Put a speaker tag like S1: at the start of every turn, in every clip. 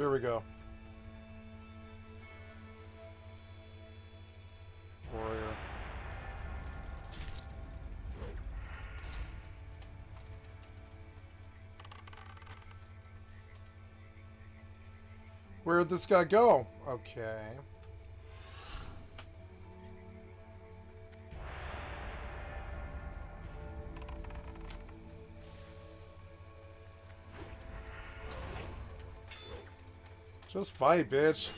S1: Here we go. Warrior. Where'd this guy go? Okay. Just fight, bitch.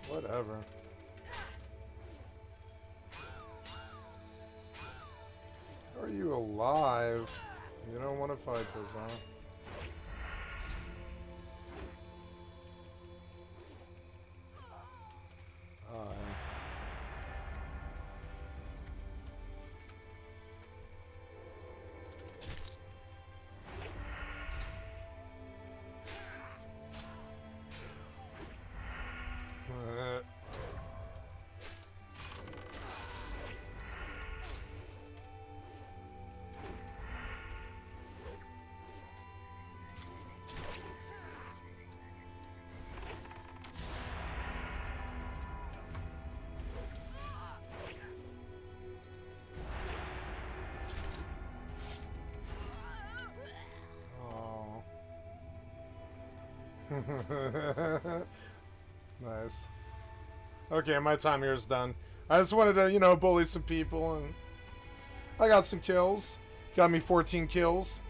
S1: Whatever. Are you alive? You don't want to fight this, huh? Aye. Nice. Okay, my time here is done. I just wanted to, you know, bully some people, and I got some kills. Got me 14 kills.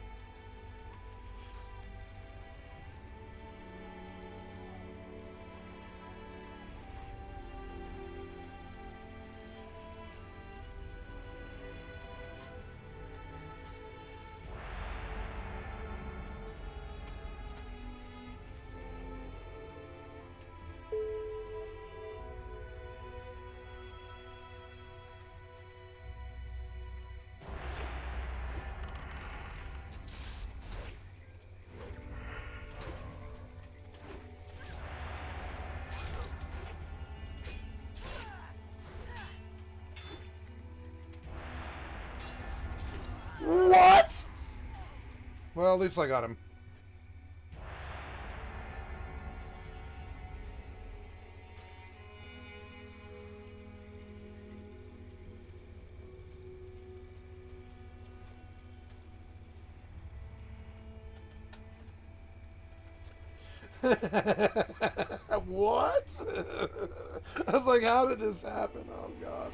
S1: What? Well, at least I got him. What? I was like, how did this happen? Oh, God.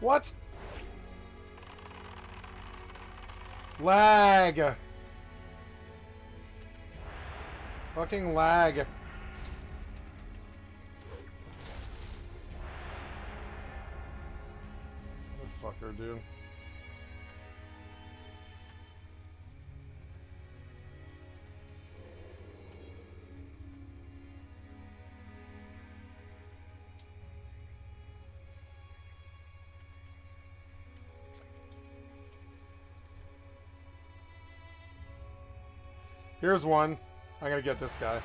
S1: What? Lag. Fucking lag. Motherfucker, dude. Here's one. I'm gonna get this guy.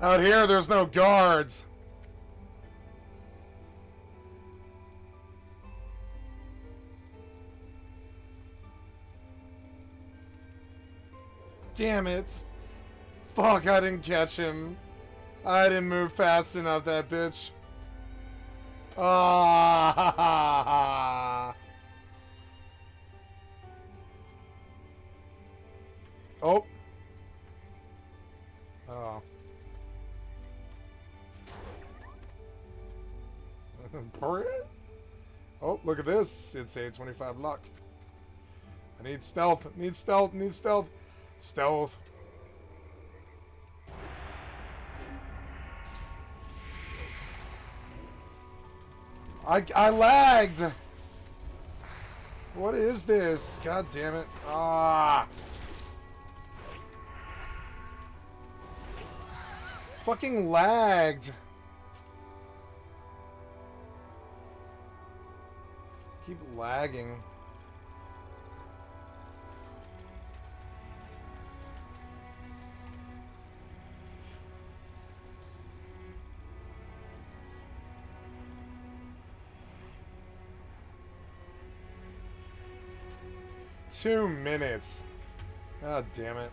S1: Out here, there's no guards. Damn it. Fuck, I didn't catch him. I didn't move fast enough, that bitch. Ah. Oh. Oh. Oh, look at this. It's a 25 luck. I need stealth. Need stealth. Need stealth. Stealth. I lagged. What is this? God damn it. Ah. Fucking lagged. Keep lagging. Two minutes. God damn it.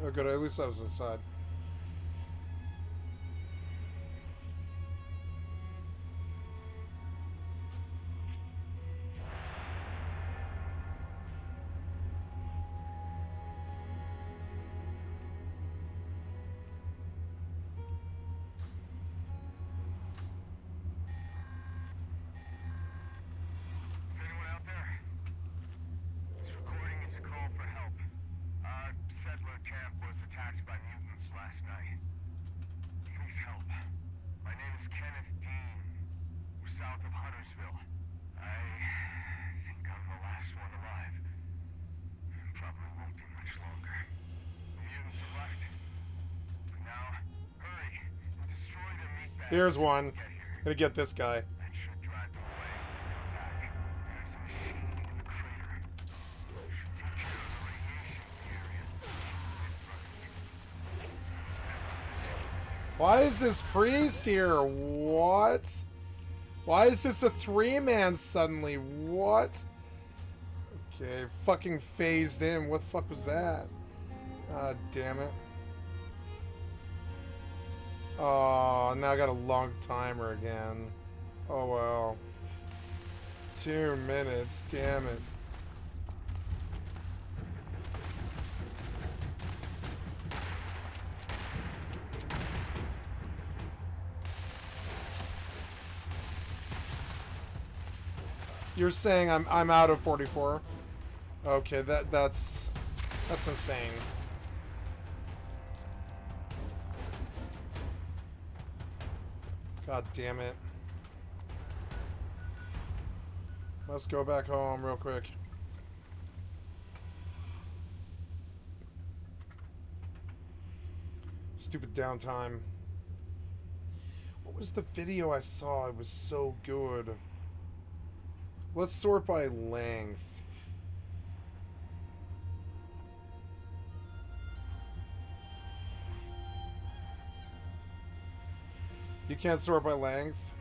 S1: Oh good, at least I was inside. Here's one. Gonna get this guy. Why is this priest here? What? Why is this a three-man suddenly? What? Okay, fucking phased in. What the fuck was that? Ah, damn it. Oh, now I got a long timer again. Oh, well. 2 minutes, damn it. You're saying I'm out of 44? Okay, that's insane. God damn it. Let's go back home real quick. Stupid downtime. What was the video I saw? It was so good. Let's sort by length. You can't sort by length.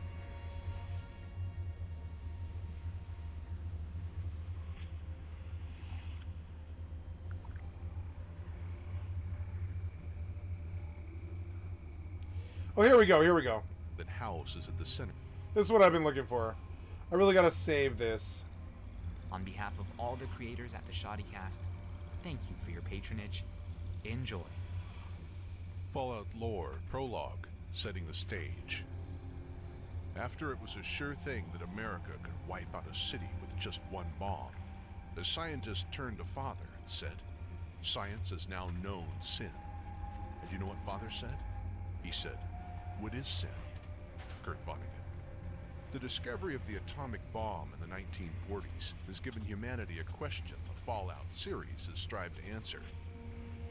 S1: Oh, here we go, here we go.
S2: That house is at the center.
S1: This is what I've been looking for. I really gotta save this.
S3: On behalf of all the creators at the SoDcast, thank you for your patronage. Enjoy.
S2: Fallout lore prologue, setting the stage. After it was a sure thing that America could wipe out a city with just one bomb, the scientist turned to Father and said, "Science has now known sin." And you know what Father said? He said, "What is sin?" Kurt Vonnegut. The discovery of the atomic bomb in the 1940s has given humanity a question the Fallout series has strived to answer.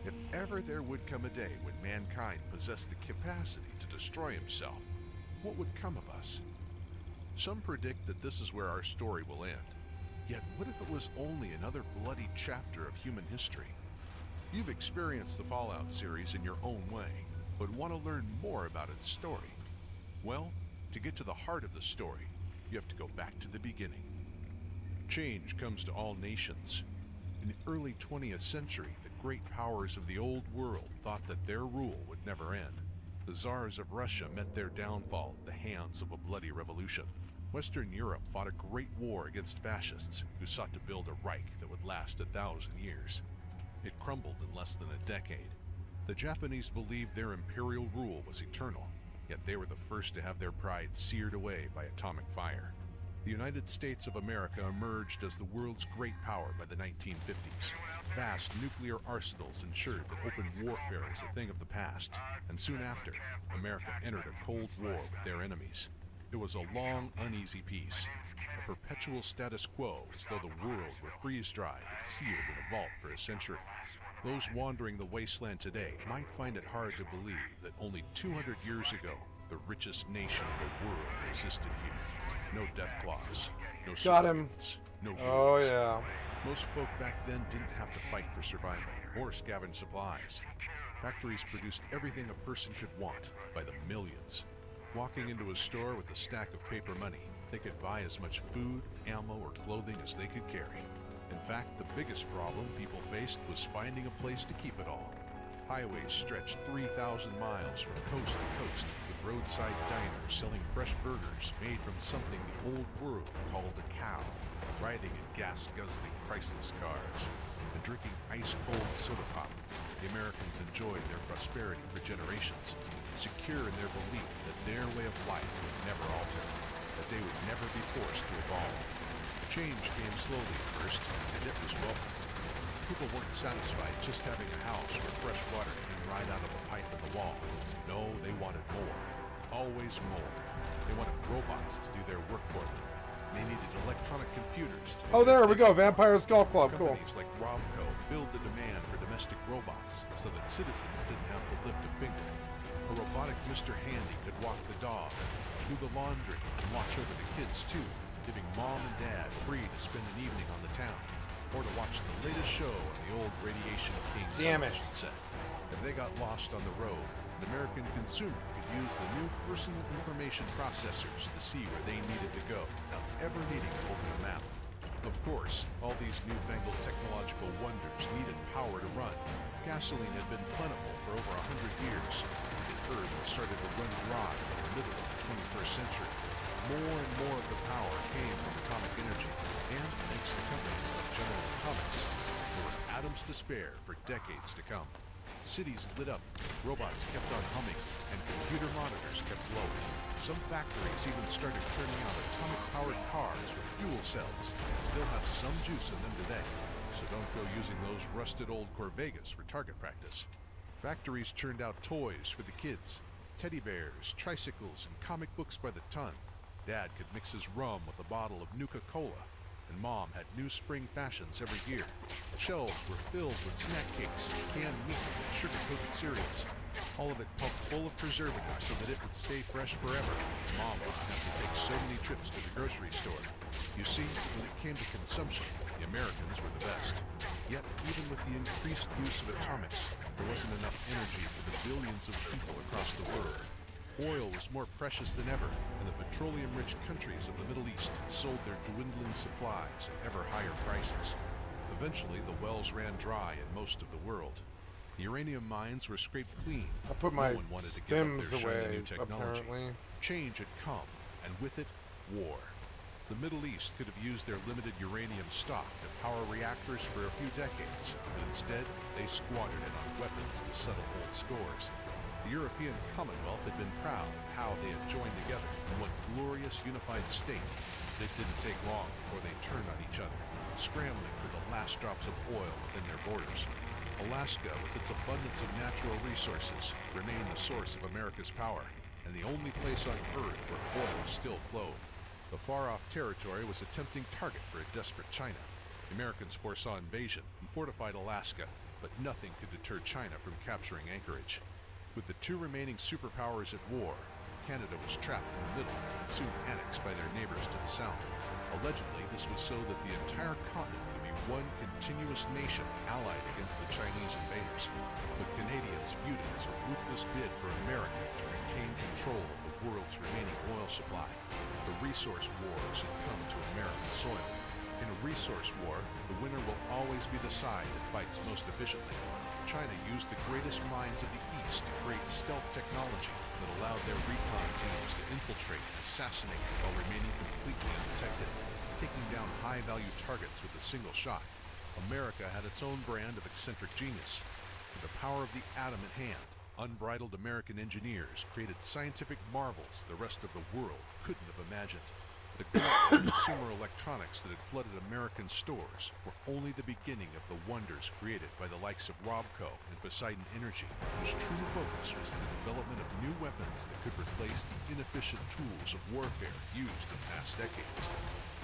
S2: If ever there would come a day when mankind possessed the capacity to destroy himself, what would come of us? Some predict that this is where our story will end. Yet what if it was only another bloody chapter of human history? You've experienced the Fallout series in your own way, but want to learn more about its story. Well, to get to the heart of the story, you have to go back to the beginning. Change comes to all nations. In the early 20th century, the great powers of the old world thought that their rule would never end. The Tsars of Russia met their downfall at the hands of a bloody revolution. Western Europe fought a great war against fascists who sought to build a Reich that would last 1,000 years. It crumbled in less than a decade. The Japanese believed their imperial rule was eternal, yet they were the first to have their pride seared away by atomic fire. The United States of America emerged as the world's great power by the 1950s. Vast nuclear arsenals ensured that open warfare was a thing of the past, and soon after, America entered a Cold War with their enemies. It was a long, uneasy peace, a perpetual status quo as though the world were freeze-dried and sealed in a vault for a century. Those wandering the wasteland today might find it hard to believe that only 200 years ago, the richest nation in the world existed here. No death claws, no
S1: Got him.
S2: surveillance, no rules.
S1: Oh, yeah.
S2: Most folk back then didn't have to fight for survival or scavenge supplies. Factories produced everything a person could want by the millions. Walking into a store with a stack of paper money, they could buy as much food, ammo, or clothing as they could carry. In fact, the biggest problem people faced was finding a place to keep it all. Highways stretched 3,000 miles from coast to coast, with roadside diners selling fresh burgers made from something the old world called a cow, riding in gas-guzzling priceless cars, and drinking ice-cold soda pop. The Americans enjoyed their prosperity for generations, secure in their belief that their way of life would never alter, that they would never be forced to evolve. Change came slowly at first, and it was welcome. People weren't satisfied just having a house where fresh water came right out of a pipe in the wall. No, they wanted more. Always more. They wanted robots to do their work for them. They needed electronic computers.
S1: Oh, there we go. Vampire's Golf Club. Cool.
S2: Companies like Robco filled the demand for domestic robots so that citizens didn't have to lift a finger. A robotic Mr. Handy could walk the dog, do the laundry, and watch over the kids too, giving mom and dad free to spend an evening on the town, or to watch the latest show on the old Radiation King television set. If they got lost on the road, an American consumer could use the new personal information processors to see where they needed to go without ever needing to open a map. Of course, all these newfangled technological wonders needed power to run. Gasoline had been plentiful for over 100 years. It heard that started to run dry in the middle of the 21st century. More and more of the power came from atomic energy, and thanks to companies like General Atomics, there were atoms to spare for decades to come. Cities lit up, robots kept on humming, and computer monitors kept glowing. Some factories even started turning out atomic-powered cars with fuel cells that still have some juice in them today. So don't go using those rusted old Corvegas for target practice. Factories churned out toys for the kids, teddy bears, tricycles, and comic books by the ton. Dad could mix his rum with a bottle of Nuka-Cola, and Mom had new spring fashions every year. Shelves were filled with snack cakes, canned meats, and sugar-coated cereals. All of it pumped full of preservatives so that it would stay fresh forever. Mom wouldn't have to take so many trips to the grocery store. You see, when it came to consumption, the Americans were the best. Yet, even with the increased use of atomics, there wasn't enough energy for the billions of people across the world. Oil was more precious than ever, and the petroleum-rich countries of the Middle East sold their dwindling supplies at ever higher prices. Eventually, the wells ran dry in most of the world. The uranium mines were scraped clean.
S1: I put
S2: No
S1: my
S2: one wanted to give up
S1: stems
S2: their shiny
S1: away,
S2: new technology.
S1: apparently.
S2: Change had come, and with it, war. The Middle East could have used their limited uranium stock to power reactors for a few decades, but instead, they squandered it on weapons to settle old scores. The European Commonwealth had been proud of how they had joined together in one glorious unified state. It didn't take long before they turned on each other, scrambling for the last drops of oil within their borders. Alaska, with its abundance of natural resources, remained the source of America's power, and the only place on Earth where oil still flowed. The far-off territory was a tempting target for a desperate China. The Americans foresaw invasion and fortified Alaska, but nothing could deter China from capturing Anchorage. With the two remaining superpowers at war, Canada was trapped in the middle and soon annexed by their neighbors to the south. Allegedly, this was so that the entire continent could be one continuous nation allied against the Chinese invaders. But Canadians viewed it as a ruthless bid for America to retain control of the world's remaining oil supply. The resource wars had come to American soil. In a resource war, the winner will always be the side that fights most efficiently. China used the greatest minds of the East to create stealth technology that allowed their recon teams to infiltrate and assassinate while remaining completely undetected, taking down high-value targets with a single shot. America had its own brand of eccentric genius. With the power of the atom at hand, unbridled American engineers created scientific marvels the rest of the world couldn't have imagined. The glut of consumer electronics that had flooded American stores were only the beginning of the wonders created by the likes of Robco and Poseidon Energy, whose true focus was the development of new weapons that could replace the inefficient tools of warfare used in past decades.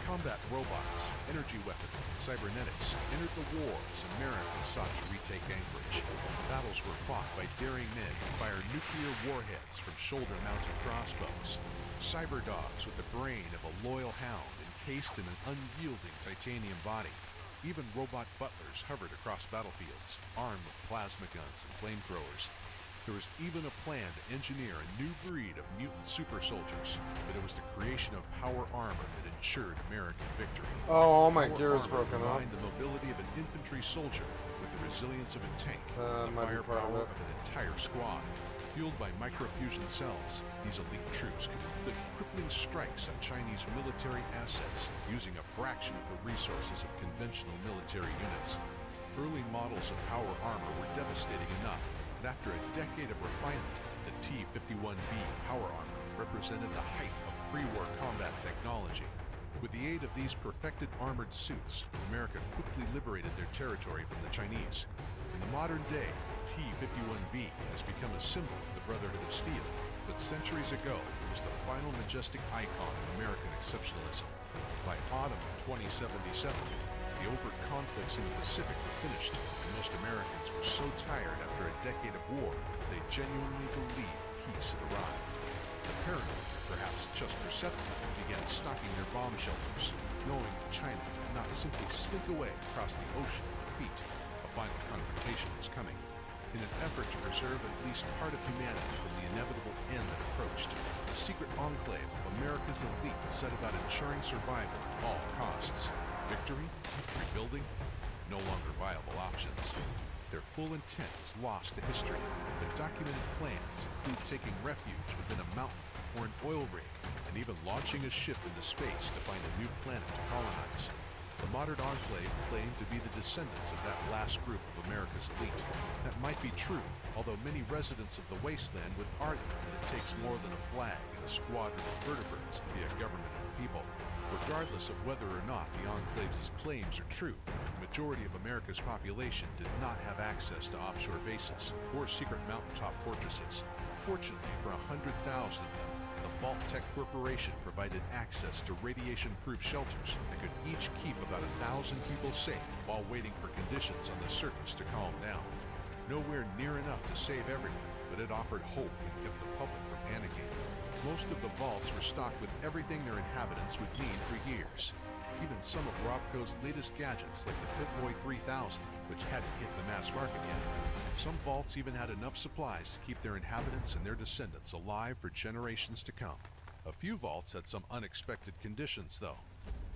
S2: Combat robots, energy weapons, and cybernetics entered the war as America sought to retake Anchorage. Battles were fought by daring men who fired nuclear warheads from shoulder-mounted crossbows. Cyberdogs with the brain of a loyal hound encased in an unyielding titanium body. Even robot butlers hovered across battlefields, armed with plasma guns and flamethrowers. There was even a plan to engineer a new breed of mutant super soldiers, but it was the creation of power armor that ensured American victory.
S1: Oh, all my
S2: Power
S1: gear is
S2: armor
S1: broken off.
S2: combined the mobility of an infantry soldier with the resilience of a tank, and the
S1: might be part of
S2: firepower
S1: it.
S2: of an entire squad. Fueled by microfusion cells, these elite troops could inflict crippling strikes on Chinese military assets using a fraction of the resources of conventional military units. Early models of power armor were devastating enough, but after a decade of refinement, the T-51B power armor represented the height of pre-war combat technology. With the aid of these perfected armored suits, America quickly liberated their territory from the Chinese. In the modern day, T-51B has become a symbol of the Brotherhood of Steel, but centuries ago it was the final majestic icon of American exceptionalism. By autumn of 2077, the overt conflicts in the Pacific were finished, and most Americans were so tired after a decade of war that they genuinely believed peace had arrived. The paranoid, perhaps just perceptive, began stocking their bomb shelters, knowing that China would not simply slink away across the ocean in defeat. A final confrontation was coming. In an effort to preserve at least part of humanity from the inevitable end that approached, the secret enclave of America's elite set about ensuring survival at all costs. Victory? Rebuilding? No longer viable options. Their full intent is lost to history. Their documented plans include taking refuge within a mountain or an oil rig, and even launching a ship into space to find a new planet to colonize. The modern enclave claimed to be the descendants of that last group of America's elite. That might be true, although many residents of the wasteland would argue that it takes more than a flag and a squadron of vertebrates to be a government of the people. Regardless of whether or not the enclave's claims are true, the majority of America's population did not have access to offshore bases or secret mountaintop fortresses. Fortunately for 100,000 of them, the Vault-Tec Corporation provided access to radiation-proof shelters that could each keep about 1,000 people safe while waiting for conditions on the surface to calm down. Nowhere near enough to save everyone, but it offered hope and kept the public from panicking. Most of the vaults were stocked with everything their inhabitants would need for years. Even some of Robco's latest gadgets, like the Pip-Boy 3000, which hadn't hit the mass market yet. Some vaults even had enough supplies to keep their inhabitants and their descendants alive for generations to come. A few vaults had some unexpected conditions, though.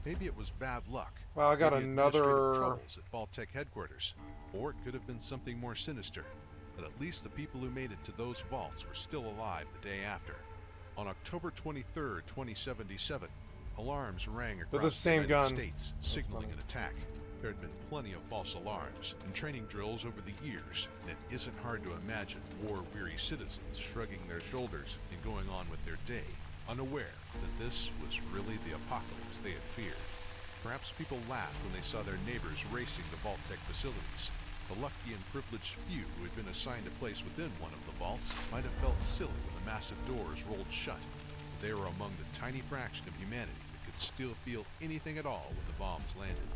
S2: Maybe it was bad luck.
S1: Well, I got
S2: Maybe
S1: another
S2: administrative troubles at Vault-Tec headquarters. Or it could have been something more sinister. But at least the people who made it to those vaults were still alive the day after. On October 23rd, 2077, alarms rang across
S1: the same
S2: the United
S1: gun.
S2: States,
S1: That's
S2: signaling
S1: funny.
S2: an attack. There had been plenty of false alarms and training drills over the years, and it isn't hard to imagine war-weary citizens shrugging their shoulders and going on with their day, unaware that this was really the apocalypse they had feared. Perhaps people laughed when they saw their neighbors racing to Vault-Tec facilities. The lucky and privileged few who had been assigned a place within one of the vaults might have felt silly when the massive doors rolled shut. They were among the tiny fraction of humanity that could still feel anything at all when the bombs landed.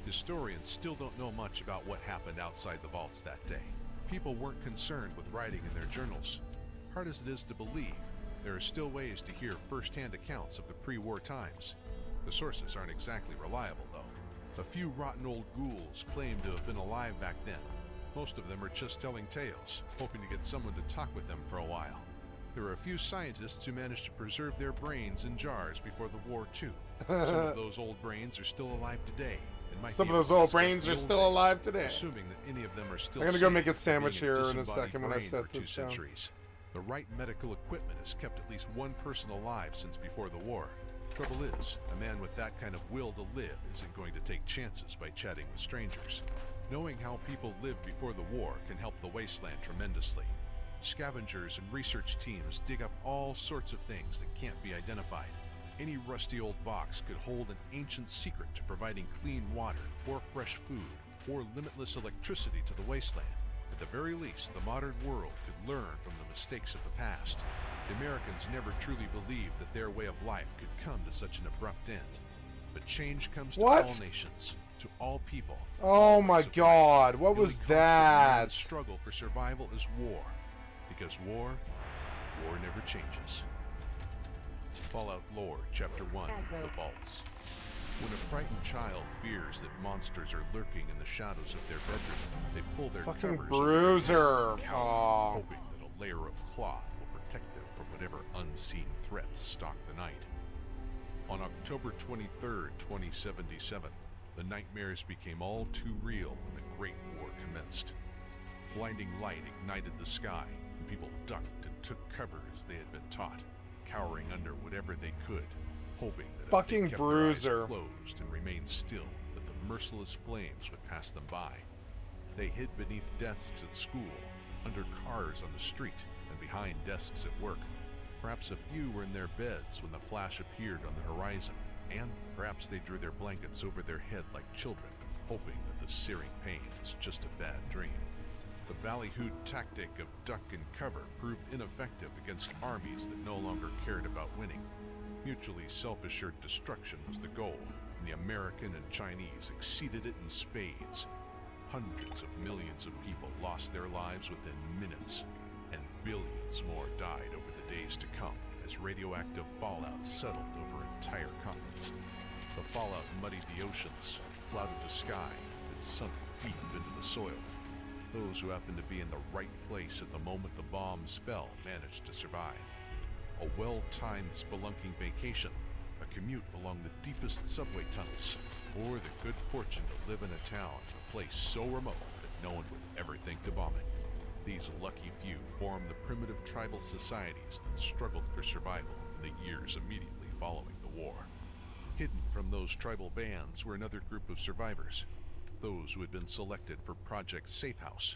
S2: Historians still don't know much about what happened outside the vaults that day. People weren't concerned with writing in their journals. Hard as it is to believe, there are still ways to hear first-hand accounts of the pre-war times. The sources aren't exactly reliable, though. A few rotten old ghouls claim to have been alive back then. Most of them are just telling tales, hoping to get someone to talk with them for a while. There are a few scientists who managed to preserve their brains in jars before the war, too. Some of those old brains are still alive today.
S1: Some of those old brains are still alive today.
S2: Assuming that any of them are still
S1: I'm gonna go make a sandwich here in a second when I set this down.
S2: The right medical equipment has kept at least one person alive since before the war. Trouble is, a man with that kind of will to live isn't going to take chances by chatting with strangers. Knowing how people lived before the war can help the wasteland tremendously. Scavengers and research teams dig up all sorts of things that can't be identified. Any rusty old box could hold an ancient secret to providing clean water, or fresh food, or limitless electricity to the wasteland. At the very least, the modern world could learn from the mistakes of the past. The Americans never truly believed that their way of life could come to such an abrupt end. But change comes to all nations, to all people.
S1: Oh my God, what was that?
S2: The struggle for survival is war. Because war never changes. Fallout Lore, Chapter 1, The Vaults. When a frightened child fears that monsters are lurking in the shadows of their bedroom, they pull their
S1: fucking
S2: covers
S1: bruiser,
S2: hoping that a layer of cloth will protect them from whatever unseen threats stalk the night. On October 23rd, 2077, the nightmares became all too real when the Great War commenced. Blinding light ignited the sky, and people ducked and took cover as they had been taught, cowering under whatever they could, hoping that
S1: fucking
S2: if they kept
S1: bruiser
S2: their eyes closed and remained still, that the merciless flames would pass them by. They hid beneath desks at school, under cars on the street, and behind desks at work. Perhaps a few were in their beds when the flash appeared on the horizon, and perhaps they drew their blankets over their head like children, hoping that the searing pain was just a bad dream. The ballyhooed tactic of duck and cover proved ineffective against armies that no longer cared about winning. Mutually self-assured destruction was the goal, and the American and Chinese exceeded it in spades. Hundreds of millions of people lost their lives within minutes, and billions more died over the days to come as radioactive fallout settled over entire continents. The fallout muddied the oceans, clouded the sky, and sunk deep into the soil. Those who happened to be in the right place at the moment the bombs fell managed to survive. A well-timed spelunking vacation, a commute along the deepest subway tunnels, or the good fortune to live in a town in a place so remote that no one would ever think to bomb it. These lucky few formed the primitive tribal societies that struggled for survival in the years immediately following the war. Hidden from those tribal bands were another group of survivors, those who had been selected for Project Safe House.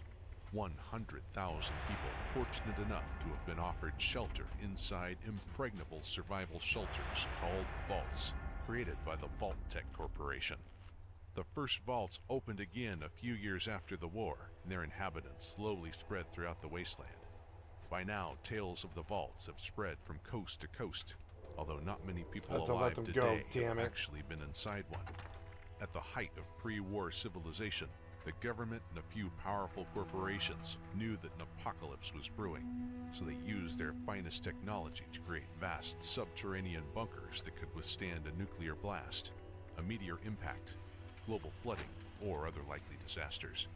S2: 100,000 people fortunate enough to have been offered shelter inside impregnable survival shelters called vaults, created by the Vault-Tec Corporation. The first vaults opened again a few years after the war, and their inhabitants slowly spread throughout the wasteland. By now, tales of the vaults have spread from coast to coast, although not many people alive today have actually been inside one. At the height of pre-war civilization, the government and a few powerful corporations knew that an apocalypse was brewing, so they used their finest technology to create vast subterranean bunkers that could withstand a nuclear blast, a meteor impact, global flooding, or other likely disasters.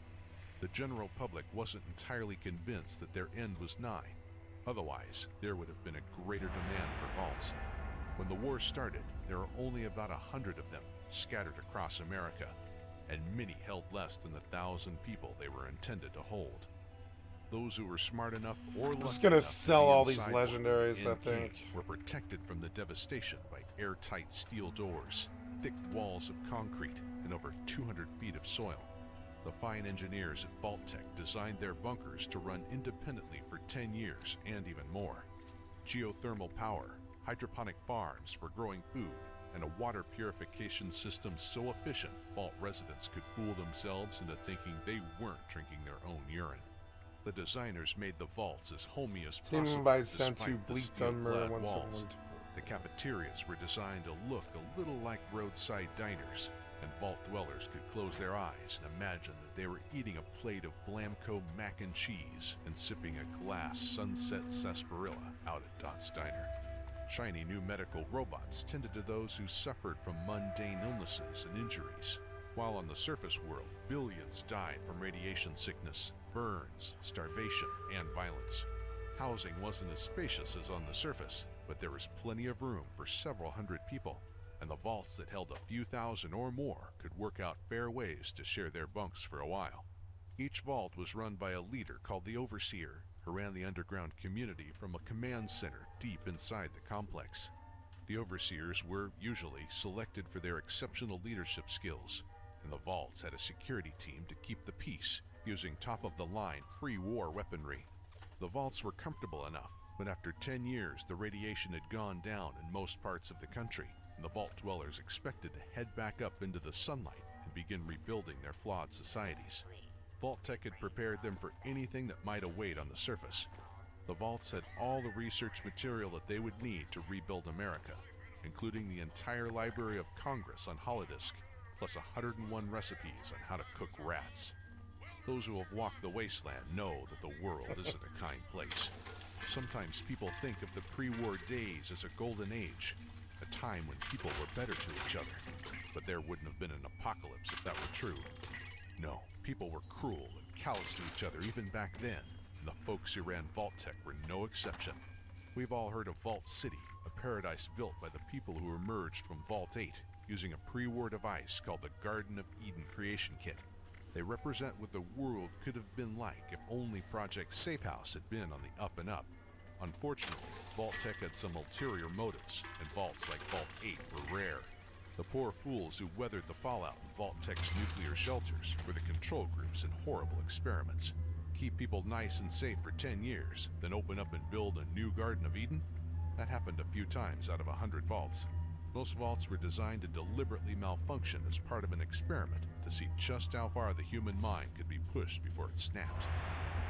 S2: The general public wasn't entirely convinced that their end was nigh. Otherwise, there would have been a greater demand for vaults. When the war started, there were only about 100 of them, scattered across America, and many held less than 1,000 people they were intended to hold. Those who were smart enough or lucky enough
S1: just gonna sell all these
S2: one
S1: legendaries, I think,
S2: were protected from the devastation by airtight steel doors, thick walls of concrete, and over 200 feet of soil. The fine engineers at Vault-Tec designed their bunkers to run independently for 10 years and even more. Geothermal power, hydroponic farms for growing food, and a water purification system so efficient Vault residents could fool themselves into thinking they weren't drinking their own urine. The designers made the vaults as homey as possible
S1: by
S2: despite
S1: Sentu
S2: the
S1: Bleak
S2: steel-clad
S1: Dunmer
S2: walls.
S1: 1712.
S2: The cafeterias were designed to look a little like roadside diners, and Vault dwellers could close their eyes and imagine that they were eating a plate of Blamco mac and cheese and sipping a glass Sunset sarsaparilla out at Dot's Diner. Shiny new medical robots tended to those who suffered from mundane illnesses and injuries, while on the surface world, billions died from radiation sickness, burns, starvation, and violence. Housing wasn't as spacious as on the surface, but there was plenty of room for several hundred people, and the vaults that held a few thousand or more could work out fair ways to share their bunks for a while. Each vault was run by a leader called the Overseer, who ran the underground community from a command center deep inside the complex. The Overseers were usually selected for their exceptional leadership skills, and the vaults had a security team to keep the peace, using top-of-the-line pre-war weaponry. The vaults were comfortable enough, but after 10 years the radiation had gone down in most parts of the country, and the vault dwellers expected to head back up into the sunlight and begin rebuilding their flawed societies. Vault-Tec had prepared them for anything that might await on the surface. The vaults had all the research material that they would need to rebuild America, including the entire Library of Congress on holodisk, plus 101 recipes on how to cook rats. Those who have walked the wasteland know that the world isn't a kind place. Sometimes people think of the pre-war days as a golden age, a time when people were better to each other, but there wouldn't have been an apocalypse if that were true. No, people were cruel and callous to each other even back then, and the folks who ran Vault-Tec were no exception. We've all heard of Vault City, a paradise built by the people who emerged from Vault 8 using a pre-war device called the Garden of Eden Creation Kit. They represent what the world could have been like if only Project Safe House had been on the up and up. Unfortunately, Vault-Tec had some ulterior motives, and vaults like Vault 8 were rare. The poor fools who weathered the fallout in Vault-Tec's nuclear shelters were the control groups in horrible experiments. Keep people nice and safe for 10 years, then open up and build a new Garden of Eden? That happened a few times out of 100 vaults. Most vaults were designed to deliberately malfunction as part of an experiment to see just how far the human mind could be pushed before it snapped.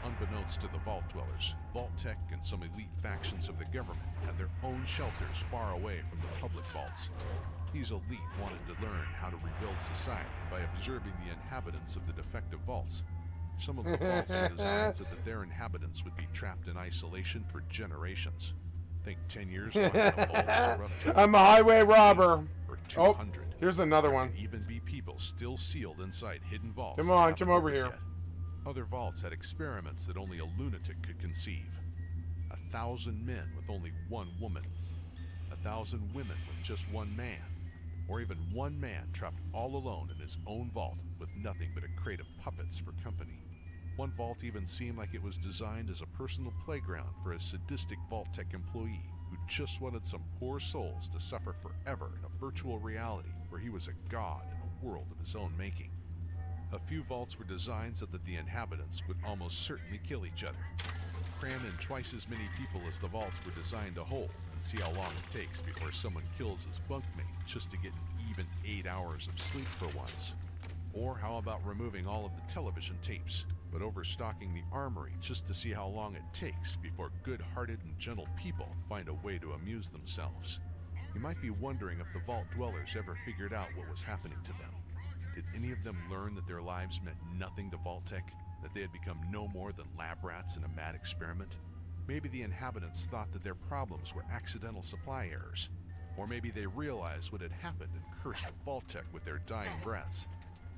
S2: Unbeknownst to the Vault dwellers, Vault-Tec and some elite factions of the government had their own shelters far away from the public vaults. These elite wanted to learn how to rebuild society by observing the inhabitants of the defective vaults. Some of the vaults were designed so that their inhabitants would be trapped in isolation for generations. Think 10 years long in a vault is a rough trip.
S1: I'm a highway robber.
S2: Or 200.
S1: Oh, here's another one.
S2: There could even be people still sealed inside hidden vaults.
S1: Come on, come over here.
S2: Other vaults had experiments that only a lunatic could conceive. 1,000 men with only one woman. 1,000 women with just one man. Or even one man trapped all alone in his own vault with nothing but a crate of puppets for company. One vault even seemed like it was designed as a personal playground for a sadistic Vault-Tec employee who just wanted some poor souls to suffer forever in a virtual reality where he was a god in a world of his own making. A few vaults were designed so that the inhabitants would almost certainly kill each other. Cram in twice as many people as the vaults were designed to hold and see how long it takes before someone kills his bunkmate just to get an even 8 hours of sleep for once. Or how about removing all of the television tapes, but overstocking the armory just to see how long it takes before good-hearted and gentle people find a way to amuse themselves. You might be wondering if the Vault dwellers ever figured out what was happening to them. Did any of them learn that their lives meant nothing to Vault-Tec, that they had become no more than lab rats in a mad experiment? Maybe the inhabitants thought that their problems were accidental supply errors, or maybe they realized what had happened and cursed Vault-Tec with their dying breaths.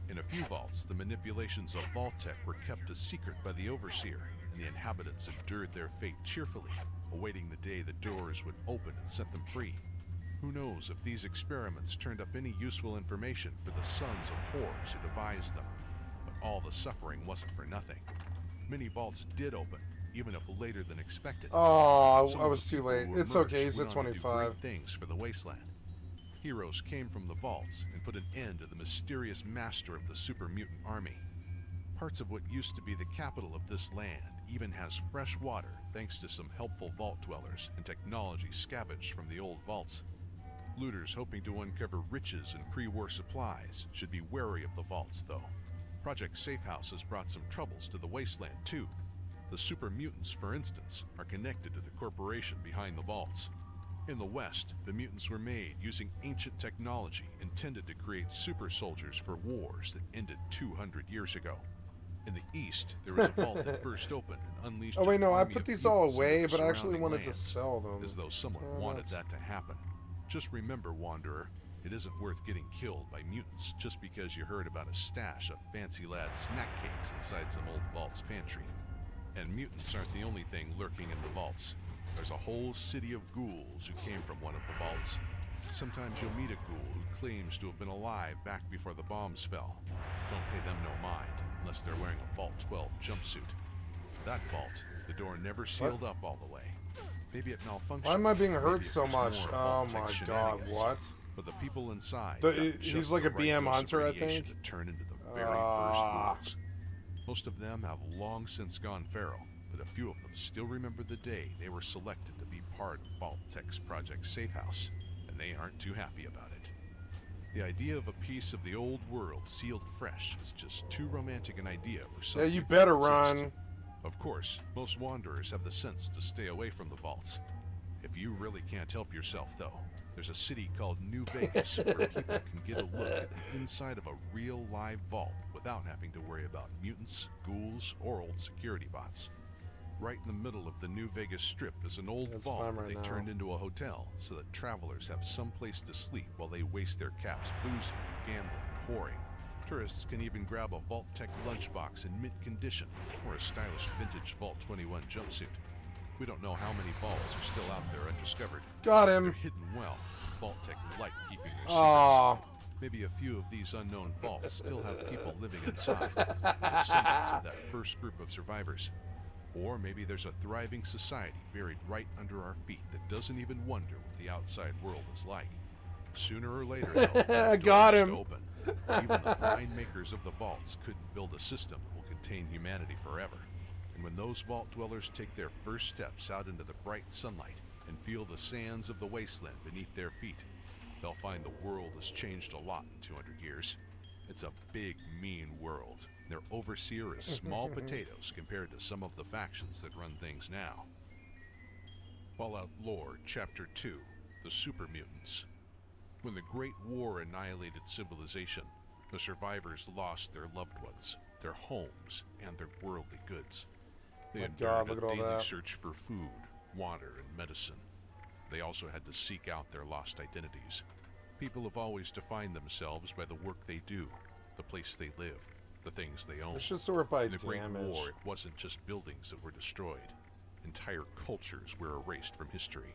S2: In a few vaults, the manipulations of Vault-Tec were kept a secret by the Overseer, and the inhabitants endured their fate cheerfully, awaiting the day the doors would open and set them free. Who knows if these experiments turned up any useful information for the sons of whores who devised them. But all the suffering wasn't for nothing. Many vaults did open, even if later than expected.
S1: Oh,
S2: Some
S1: I
S2: of
S1: was
S2: the
S1: too
S2: people
S1: late.
S2: who
S1: It's
S2: emerged
S1: okay, he's
S2: went
S1: at
S2: on to do
S1: 25.
S2: great things for the wasteland. Heroes came from the vaults and put an end to the mysterious master of the super mutant army. Parts of what used to be the capital of this land even has fresh water thanks to some helpful vault dwellers and technology scavenged from the old vaults. Looters hoping to uncover riches and pre-war supplies should be wary of the vaults, though. Project Safehouse has brought some troubles to the wasteland, too. The super mutants, for instance, are connected to the corporation behind the vaults. In the West, the mutants were made using ancient technology intended to create super soldiers for wars that ended 200 years ago. In the East, there was a vault that burst open and unleashed
S1: Oh wait,
S2: an
S1: no, I
S2: army
S1: put
S2: of
S1: these all
S2: mutants into
S1: away,
S2: the
S1: but I actually
S2: surrounding
S1: wanted to
S2: lands,
S1: sell them.
S2: as though someone wanted that to happen. Just remember, Wanderer, it isn't worth getting killed by mutants just because you heard about a stash of Fancy Lad snack cakes inside some old vault's pantry. And mutants aren't the only thing lurking in the vaults. There's a whole city of ghouls who came from one of the vaults. Sometimes you'll meet a ghoul who claims to have been alive back before the bombs fell. Don't pay them no mind, unless they're wearing a Vault 12 jumpsuit. That vault, the door never sealed up all the way. Maybe it malfunctioned.
S1: Why am I being hurt
S2: Maybe
S1: so
S2: it was
S1: much?
S2: more
S1: Oh
S2: Vault-Tech
S1: my god,
S2: shenanigans.
S1: what?
S2: But the people inside
S1: He's
S2: just
S1: like
S2: the
S1: a
S2: right
S1: BM
S2: dose of
S1: hunter, I
S2: radiation
S1: think.
S2: to turn into the very first ghouls. Most of them have long since gone feral, but a few of them still remember the day they were selected to be part of Vault-Tech's Project Safehouse, and they aren't too happy about it. The idea of a piece of the old world sealed fresh is just too romantic an idea for some
S1: Yeah, you
S2: people
S1: better
S2: to exist.
S1: run.
S2: Of course, most wanderers have the sense to stay away from the vaults. If you really can't help yourself, though, there's a city called New Vegas where people can get a look at the inside of a real live vault without having to worry about mutants, ghouls, or old security bots. Right in the middle of the New Vegas Strip is an old
S1: That's
S2: vault
S1: fine
S2: that
S1: right
S2: they
S1: now.
S2: turned into a hotel so that travelers have some place to sleep while they waste their caps boozing, gambling, and whoring. Tourists can even grab a Vault-Tech lunchbox in mint condition or a stylish vintage Vault 21 jumpsuit. We don't know how many vaults are still out there undiscovered.
S1: Got
S2: They're
S1: him.
S2: hidden well. Vault-Tech like keeping their secrets.
S1: Aw.
S2: Maybe a few of these unknown vaults still have people living inside, descendants of that first group of survivors. Or maybe there's a thriving society buried right under our feet that doesn't even wonder what the outside world is like. Sooner or later, though,
S1: I
S2: those
S1: got
S2: doors
S1: him.
S2: open. Even the fine makers of the vaults couldn't build a system that will contain humanity forever. And when those vault dwellers take their first steps out into the bright sunlight and feel the sands of the wasteland beneath their feet, they'll find the world has changed a lot in 200 years. It's a big, mean world. Their overseer is small potatoes compared to some of the factions that run things now. Fallout Lore, Chapter 2, The Super Mutants. When the Great War annihilated civilization, the survivors lost their loved ones, their homes, and their worldly goods. They
S1: My
S2: endured
S1: God, look
S2: a
S1: at all
S2: daily
S1: that.
S2: search for food, water, and medicine. They also had to seek out their lost identities. People have always defined themselves by the work they do, the place they live, the things they own.
S1: Let's just sort by
S2: In the Great
S1: damage.
S2: War, it wasn't just buildings that were destroyed. Entire cultures were erased from history.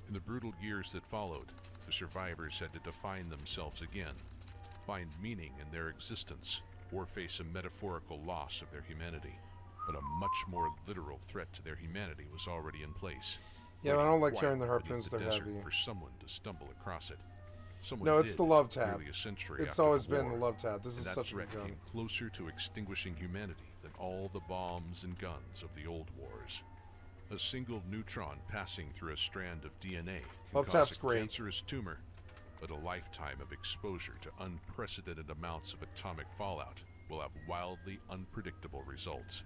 S2: In the brutal years that followed, the survivors had to define themselves again, find meaning in their existence, or face a metaphorical loss of their humanity. But a much more literal threat to their humanity was already in place.
S1: Yeah, but I don't like
S2: waiting
S1: carrying the
S2: quietly
S1: harpoons,
S2: beneath
S1: they're
S2: the desert
S1: heavy.
S2: for someone to stumble across it. Someone
S1: No, it's
S2: did,
S1: the love tab.
S2: nearly a century
S1: It's
S2: after
S1: always
S2: the
S1: been
S2: war,
S1: the love tab. This
S2: and
S1: is
S2: that
S1: such a
S2: threat
S1: good gun.
S2: came closer to extinguishing humanity than all the bombs and guns of the old wars. A single neutron passing through a strand of DNA can
S1: Love
S2: cause
S1: tap's
S2: a
S1: great.
S2: cancerous tumor, but a lifetime of exposure to unprecedented amounts of atomic fallout will have wildly unpredictable results.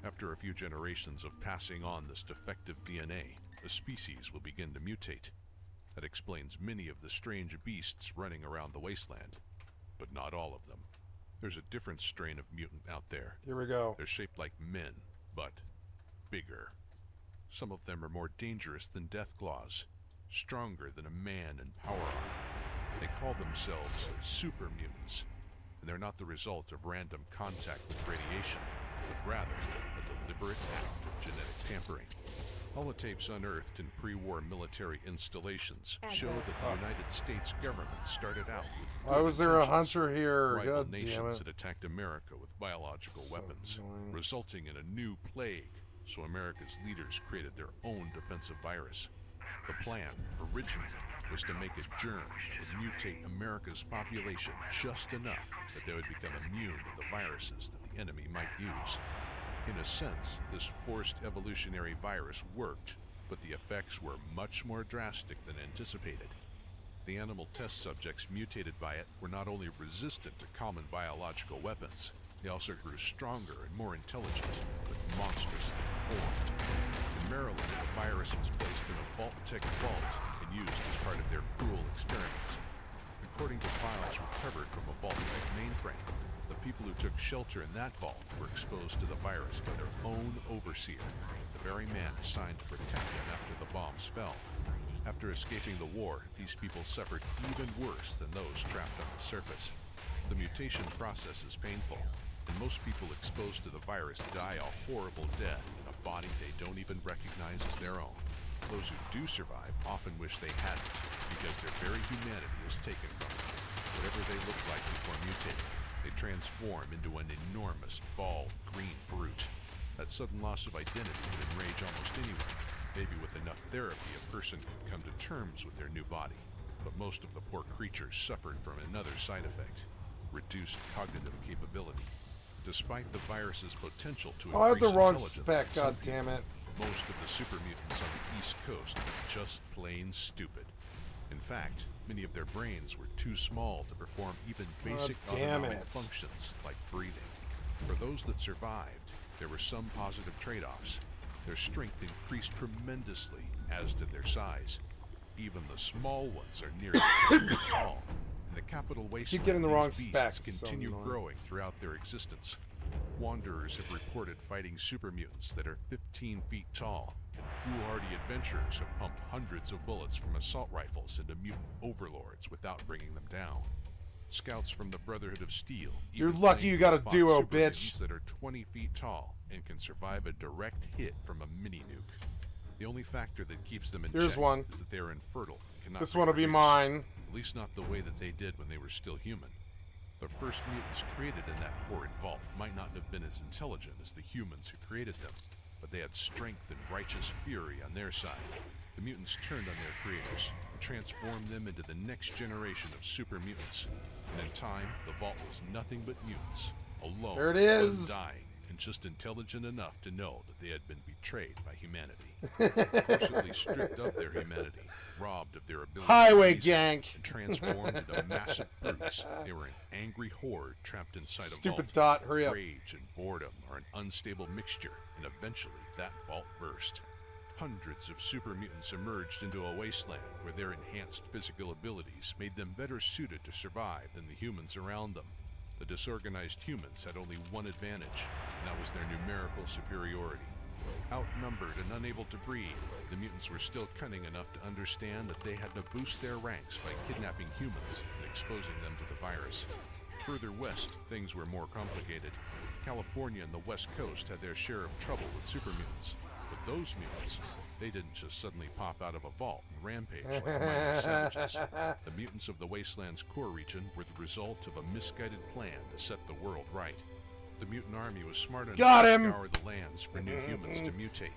S2: After a few generations of passing on this defective DNA, the species will begin to mutate. That explains many of the strange beasts running around the wasteland, but not all of them. There's a different strain of mutant out there.
S1: Here we go.
S2: They're shaped like men, but bigger. Some of them are more dangerous than Deathclaws, stronger than a man in power armor. They call themselves super mutants, and they're not the result of random contact with radiation, but rather a deliberate act of genetic tampering. Holotapes unearthed in pre-war military installations show that the United States government started out with
S1: Why
S2: good
S1: was there a
S2: intentions.
S1: hunter here?
S2: Rival
S1: God damn
S2: nations
S1: it.
S2: had attacked America with biological
S1: So
S2: weapons,
S1: annoying.
S2: resulting in a new plague, so America's leaders created their own defensive virus. The plan, originally, was to make a germ that would mutate America's population just enough that they would become immune to the viruses that the enemy might use. In a sense, this forced evolutionary virus worked, but the effects were much more drastic than anticipated. The animal test subjects mutated by it were not only resistant to common biological weapons, they also grew stronger and more intelligent, but monstrously deformed. In Maryland, the virus was placed in a Vault-Tec vault and used as part of their cruel experiments. According to files recovered from a Vault-Tec mainframe, the people who took shelter in that vault were exposed to the virus by their own overseer, the very man assigned to protect them after the bombs fell. After escaping the war, these people suffered even worse than those trapped on the surface. The mutation process is painful, and most people exposed to the virus die a horrible death in a body they don't even recognize as their own. Those who do survive often wish they hadn't, because their very humanity is taken from them. Whatever they look like before mutating, they transform into an enormous, bald, green brute. That sudden loss of identity would enrage almost anyone. Maybe with enough therapy, a person could come to terms with their new body. But most of the poor creatures suffered from another side effect: reduced cognitive capability. Despite the virus's potential to increase
S1: I have the wrong
S2: intelligence,
S1: spec,
S2: some
S1: god damn it.
S2: most of the super mutants on the East Coast were just plain stupid. In fact, many of their brains were too small to perform even basic autonomic functions like breathing. For those that survived, there were some positive trade-offs. Their strength increased tremendously, as did their size. Even the small ones are nearly 10 feet tall. In the capital wasteland,
S1: getting the wrong
S2: these
S1: specs,
S2: beasts
S1: so
S2: continue
S1: annoying.
S2: growing throughout their existence. Wanderers have reported fighting super mutants that are 15 feet tall, and foolhardy adventurers have pumped hundreds of bullets from assault rifles into mutant overlords without bringing them down. Scouts from the Brotherhood of Steel.
S1: You're
S2: even
S1: lucky
S2: claim
S1: you
S2: to
S1: got a
S2: have fought
S1: duo,
S2: super
S1: bitch.
S2: mutants that are 20 feet tall and can survive a direct hit from a mini-nuke. The only factor that keeps them in
S1: Here's
S2: check
S1: one.
S2: is that they are infertile and cannot
S1: This one will be
S2: reproduce.
S1: mine.
S2: At least not the way that they did when they were still human. The first mutants created in that horrid vault might not have been as intelligent as the humans who created them, but they had strength and righteous fury on their side. The mutants turned on their creators and transformed them into the next generation of super mutants. And in time, the vault was nothing but mutants, alone,
S1: There it is.
S2: undying, and just intelligent enough to know that they had been betrayed by humanity. Forcibly stripped of their humanity, robbed of their ability
S1: Highway
S2: to reason,
S1: gank.
S2: and transformed into massive brutes. They were an angry horde trapped inside a
S1: Stupid
S2: vault.
S1: dot, hurry up.
S2: Rage and boredom are an unstable mixture, and eventually that vault burst. Hundreds of super mutants emerged into a wasteland where their enhanced physical abilities made them better suited to survive than the humans around them. The disorganized humans had only one advantage, and that was their numerical superiority. Outnumbered and unable to breed, the mutants were still cunning enough to understand that they had to boost their ranks by kidnapping humans and exposing them to the virus. Further west, things were more complicated. California and the West Coast had their share of trouble with super mutants. But those mutants, they didn't just suddenly pop out of a vault and rampage like mindless savages. The mutants of the Wasteland's core region were the result of a misguided plan to set the world right. The mutant army was smart enough
S1: Got
S2: to
S1: him.
S2: scour the lands for new humans to mutate,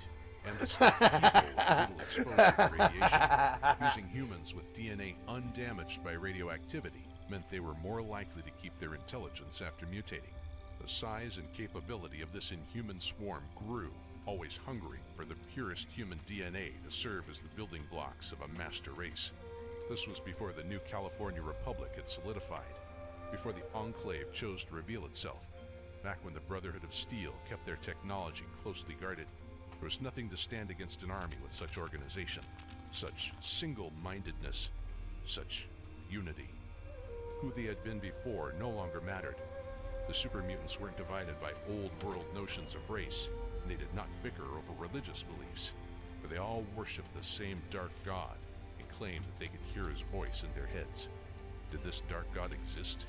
S2: and to stop people with little exposure to radiation. Using humans with DNA undamaged by radioactivity meant they were more likely to keep their intelligence after mutating. The size and capability of this inhuman swarm grew, always hungering for the purest human DNA to serve as the building blocks of a master race. This was before the new California Republic had solidified, before the Enclave chose to reveal itself. Back when the Brotherhood of Steel kept their technology closely guarded, there was nothing to stand against an army with such organization, such single-mindedness, such unity. Who they had been before no longer mattered. The super mutants weren't divided by old-world notions of race, and they did not bicker over religious beliefs, for they all worshipped the same dark god and claimed that they could hear his voice in their heads. Did this dark god exist?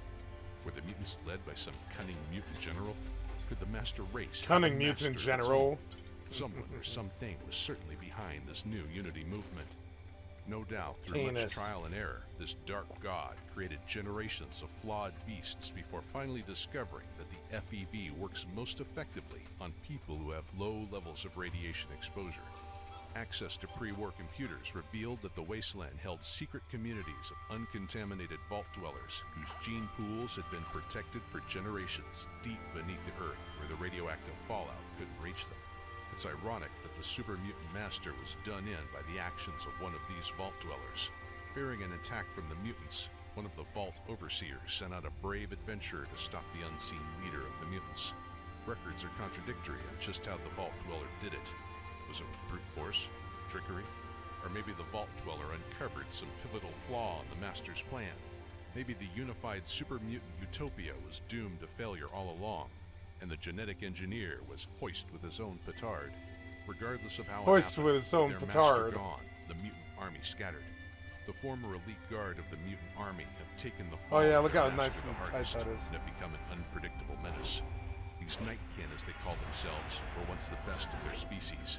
S2: Were the mutants led by some cunning mutant general? Could the master race
S1: Cunning
S2: have a
S1: mutant
S2: master of its
S1: general.
S2: own? Someone or something was certainly behind this new unity movement. No doubt, through much
S1: Penis.
S2: trial and error, this dark god created generations of flawed beasts before finally discovering that the FEV works most effectively on people who have low levels of radiation exposure. Access to pre-war computers revealed that the wasteland held secret communities of uncontaminated vault dwellers whose gene pools had been protected for generations deep beneath the earth where the radioactive fallout couldn't reach them. It's ironic that the super mutant master was done in by the actions of one of these vault dwellers. Fearing an attack from the mutants, one of the vault overseers sent out a brave adventurer to stop the unseen leader of the mutants. Records are contradictory on just how the vault dweller did it. Was it with brute force, trickery, or maybe the vault dweller uncovered some pivotal flaw in the master's plan? Maybe the unified super mutant utopia was doomed to failure all along, and the genetic engineer was hoist with his own petard. Regardless of how
S1: Hoist
S2: it happened,
S1: with his own
S2: their
S1: petard.
S2: master gone, the mutant army scattered. The former elite guard of the mutant army have taken the fall
S1: Oh yeah,
S2: of
S1: look
S2: their
S1: how nice
S2: master
S1: and
S2: the
S1: tight
S2: hardest
S1: that is.
S2: and have become an unpredictable menace. These Nightkin, as they call themselves, were once the best of their species,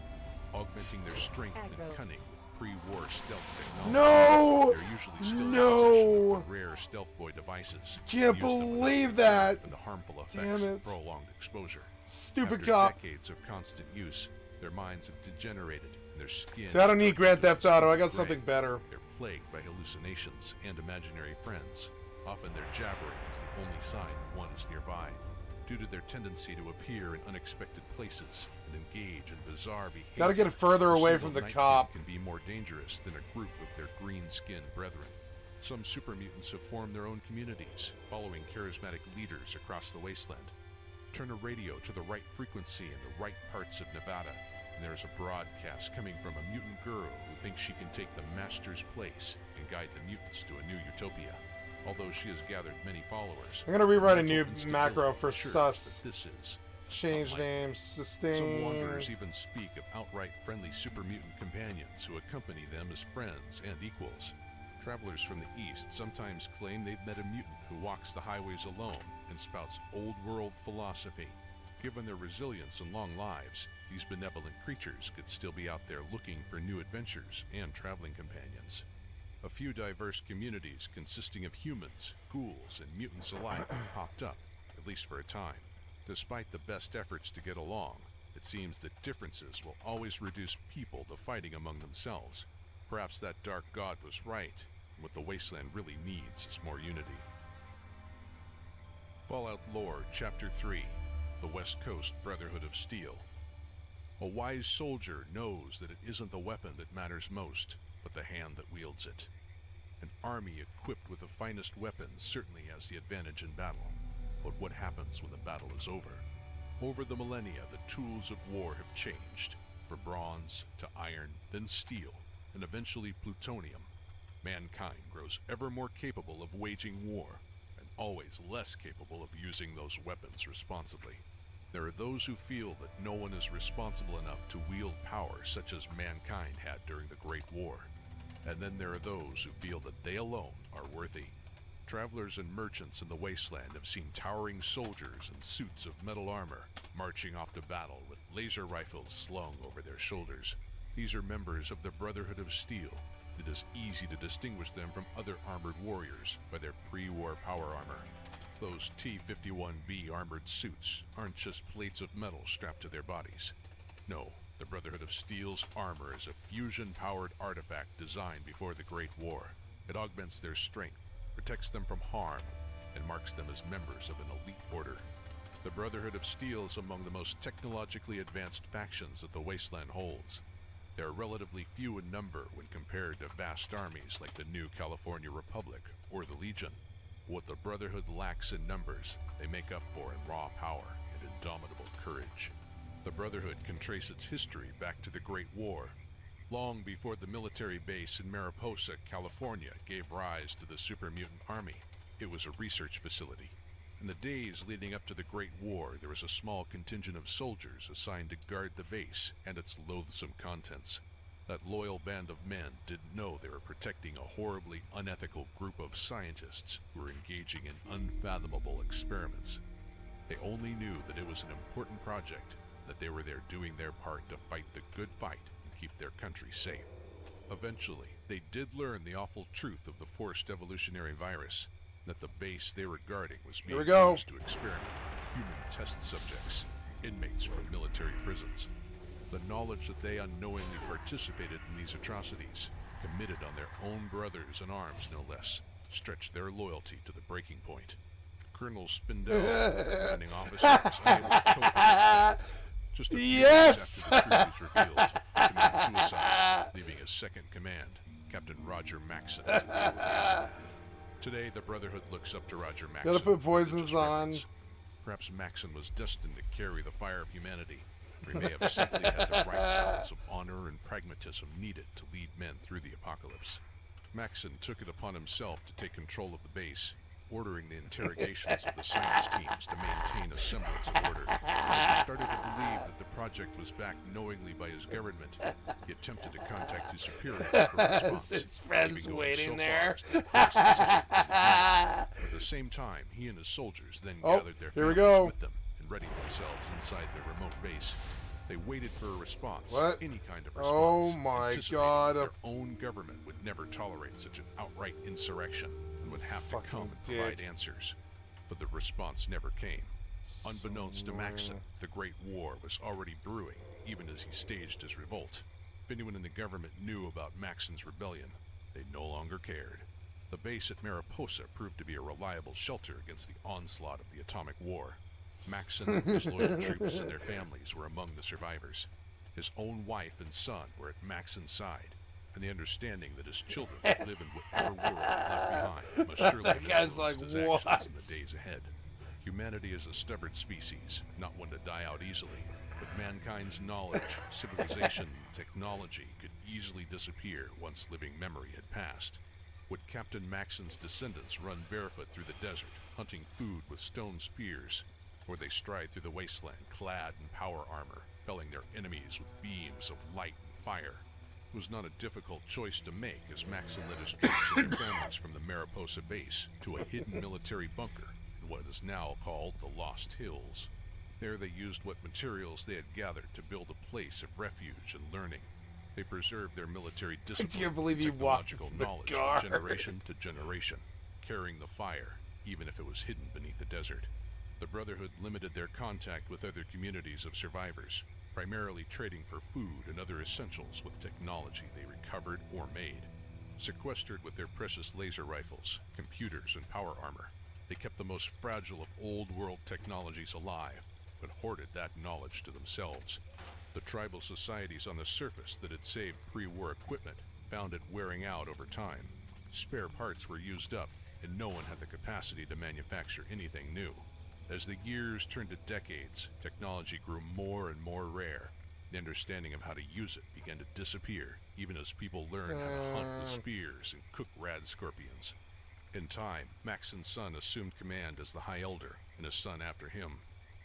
S2: augmenting their strength and cunning with pre-war stealth technology.
S1: No!
S2: They're usually still in
S1: No!
S2: possession of rare stealth boy devices.
S1: Can't
S2: Use them when
S1: believe
S2: necessary
S1: that!
S2: for the harmful effects
S1: Damn it.
S2: of prolonged exposure.
S1: Stupid
S2: After
S1: cop.
S2: decades of constant use, their minds have degenerated and their skin.
S1: See, I don't need Grand Theft Auto. I got
S2: gray.
S1: something better.
S2: They're plagued by hallucinations and imaginary friends. Often their jabbering is the only sign that one is nearby. Due to their tendency to appear in unexpected places and engage in bizarre behavior,
S1: Gotta get further
S2: a
S1: away
S2: single
S1: from the
S2: Nightkin
S1: cop.
S2: can be more dangerous than a group of their green-skinned brethren. Some super mutants have formed their own communities, following charismatic leaders across the wasteland. Turn a radio to the right frequency in the right parts of Nevada, and there's a broadcast coming from a mutant girl who thinks she can take the master's place and guide the mutants to a new utopia. Although she has gathered many followers,
S1: I'm gonna rewrite a
S2: mental
S1: new
S2: instability
S1: macro for
S2: ensures
S1: sus.
S2: that this is
S1: Change
S2: unlikely.
S1: names,
S2: Some
S1: sustain.
S2: wanderers even speak of outright friendly super mutant companions who accompany them as friends and equals. Travelers from the East sometimes claim they've met a mutant who walks the highways alone and spouts old-world philosophy. Given their resilience and long lives, these benevolent creatures could still be out there looking for new adventures and traveling companions. A few diverse communities consisting of humans, ghouls, and mutants alike popped up, at least for a time. Despite the best efforts to get along, it seems that differences will always reduce people to fighting among themselves. Perhaps that dark god was right, and what the wasteland really needs is more unity. Fallout Lore, Chapter 3, The West Coast Brotherhood of Steel. A wise soldier knows that it isn't the weapon that matters most, but the hand that wields it. An army equipped with the finest weapons certainly has the advantage in battle. But what happens when the battle is over? Over the millennia, the tools of war have changed. From bronze to iron, then steel, and eventually plutonium. Mankind grows ever more capable of waging war, and always less capable of using those weapons responsibly. There are those who feel that no one is responsible enough to wield power such as mankind had during the Great War. And then there are those who feel that they alone are worthy. Travelers and merchants in the wasteland have seen towering soldiers in suits of metal armor, marching off to battle with laser rifles slung over their shoulders. These are members of the Brotherhood of Steel. It is easy to distinguish them from other armored warriors by their pre-war power armor. Those T-51B armored suits aren't just plates of metal strapped to their bodies. No, the Brotherhood of Steel's armor is a fusion-powered artifact designed before the Great War. It augments their strength, protects them from harm, and marks them as members of an elite order. The Brotherhood of Steel is among the most technologically advanced factions that the Wasteland holds. They are relatively few in number when compared to vast armies like the New California Republic or the Legion. What the Brotherhood lacks in numbers, they make up for in raw power and indomitable courage. The Brotherhood can trace its history back to the Great War. Long before the military base in Mariposa, California gave rise to the Super Mutant Army, it was a research facility. In the days leading up to the Great War, there was a small contingent of soldiers assigned to guard the base and its loathsome contents. That loyal band of men didn't know they were protecting a horribly unethical group of scientists who were engaging in unfathomable experiments. They only knew that it was an important project, that they were there doing their part to fight the good fight and keep their country safe. Eventually, they did learn the awful truth of the forced evolutionary virus, that the base they were guarding was being used to experiment on human test subjects, inmates from military prisons. The knowledge that they unknowingly participated in these atrocities, committed on their own brothers in arms no less, stretched their loyalty to the breaking point. Colonel Spindell, the commanding officer, was unable to cope with this. Just a few
S1: Yes!
S2: days after the truth was revealed, he committed suicide, leaving his second command, Captain Roger Maxson, to deal with the aftermath. Today, the Brotherhood looks up to Roger Maxson.
S1: Gotta put poisons on.
S2: Perhaps Maxson was destined to carry the fire of humanity, or he may have simply had the right balance of honor and pragmatism needed to lead men through the apocalypse. Maxson took it upon himself to take control of the base, ordering the interrogations of the science teams to maintain a semblance of order. As he started to believe that the project was backed knowingly by his government, he attempted to contact his superior for a response.
S1: His friends
S2: even going
S1: waiting
S2: so
S1: there.
S2: far as to force the decision to be made. At the same time, he and his soldiers then gathered their
S1: here we
S2: families
S1: go.
S2: with them and readied themselves inside their remote base. They waited for a response,
S1: What?
S2: any kind of
S1: Oh
S2: response,
S1: my
S2: anticipating
S1: God.
S2: that their own government would never tolerate such an outright insurrection and would have to
S1: Fucking
S2: come and
S1: dick.
S2: provide answers. But the response never came. Unbeknownst to Maxson, the Great War was already brewing, even as he staged his revolt. If anyone in the government knew about Maxson's rebellion, they no longer cared. The base at Mariposa proved to be a reliable shelter against the onslaught of the atomic war. Maxson, his loyal troops, and their families were among the survivors. His own wife and son were at Maxson's side, and the understanding that his children would live in whatever world left behind must surely
S1: That guy's
S2: influence
S1: like,
S2: his actions
S1: "What?"
S2: in the days ahead. Humanity is a stubborn species, not one to die out easily. But mankind's knowledge, civilization, and technology could easily disappear once living memory had passed. Would Captain Maxson's descendants run barefoot through the desert, hunting food with stone spears? Or they stride through the wasteland, clad in power armor, felling their enemies with beams of light and fire? It was not a difficult choice to make as Maxson led his troops and their families from the Mariposa base to a hidden military bunker in what is now called the Lost Hills. There they used what materials they had gathered to build a place of refuge and learning. They preserved their military discipline
S1: can't believe
S2: and
S1: he walked
S2: technological
S1: to the
S2: knowledge
S1: guard.
S2: from generation to generation, carrying the fire, even if it was hidden beneath the desert. The Brotherhood limited their contact with other communities of survivors, primarily trading for food and other essentials with technology they recovered or made. Sequestered with their precious laser rifles, computers, and power armor, they kept the most fragile of old-world technologies alive, but hoarded that knowledge to themselves. The tribal societies on the surface that had saved pre-war equipment found it wearing out over time. Spare parts were used up, and no one had the capacity to manufacture anything new. As the years turned to decades, technology grew more and more rare. The understanding of how to use it began to disappear, even as people learned how to hunt with spears and cook rad scorpions. In time, Maxson's son assumed command as the High Elder, and his son after him.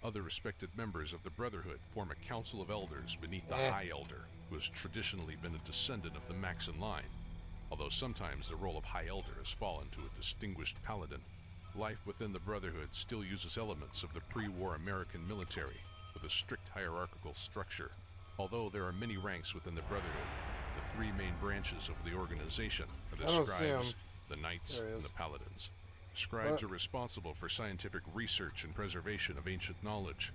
S2: Other respected members of the Brotherhood form a council of elders beneath the High Elder, who has traditionally been a descendant of the Maxson line, although sometimes the role of High Elder has fallen to a distinguished paladin. Life within the Brotherhood still uses elements of the pre-war American military, with a strict hierarchical structure. Although there are many ranks within the Brotherhood, the three main branches of the organization are
S1: I
S2: the
S1: don't see him.
S2: scribes, the knights,
S1: There he
S2: and
S1: is.
S2: the paladins. Scribes are responsible for scientific research and preservation of ancient knowledge.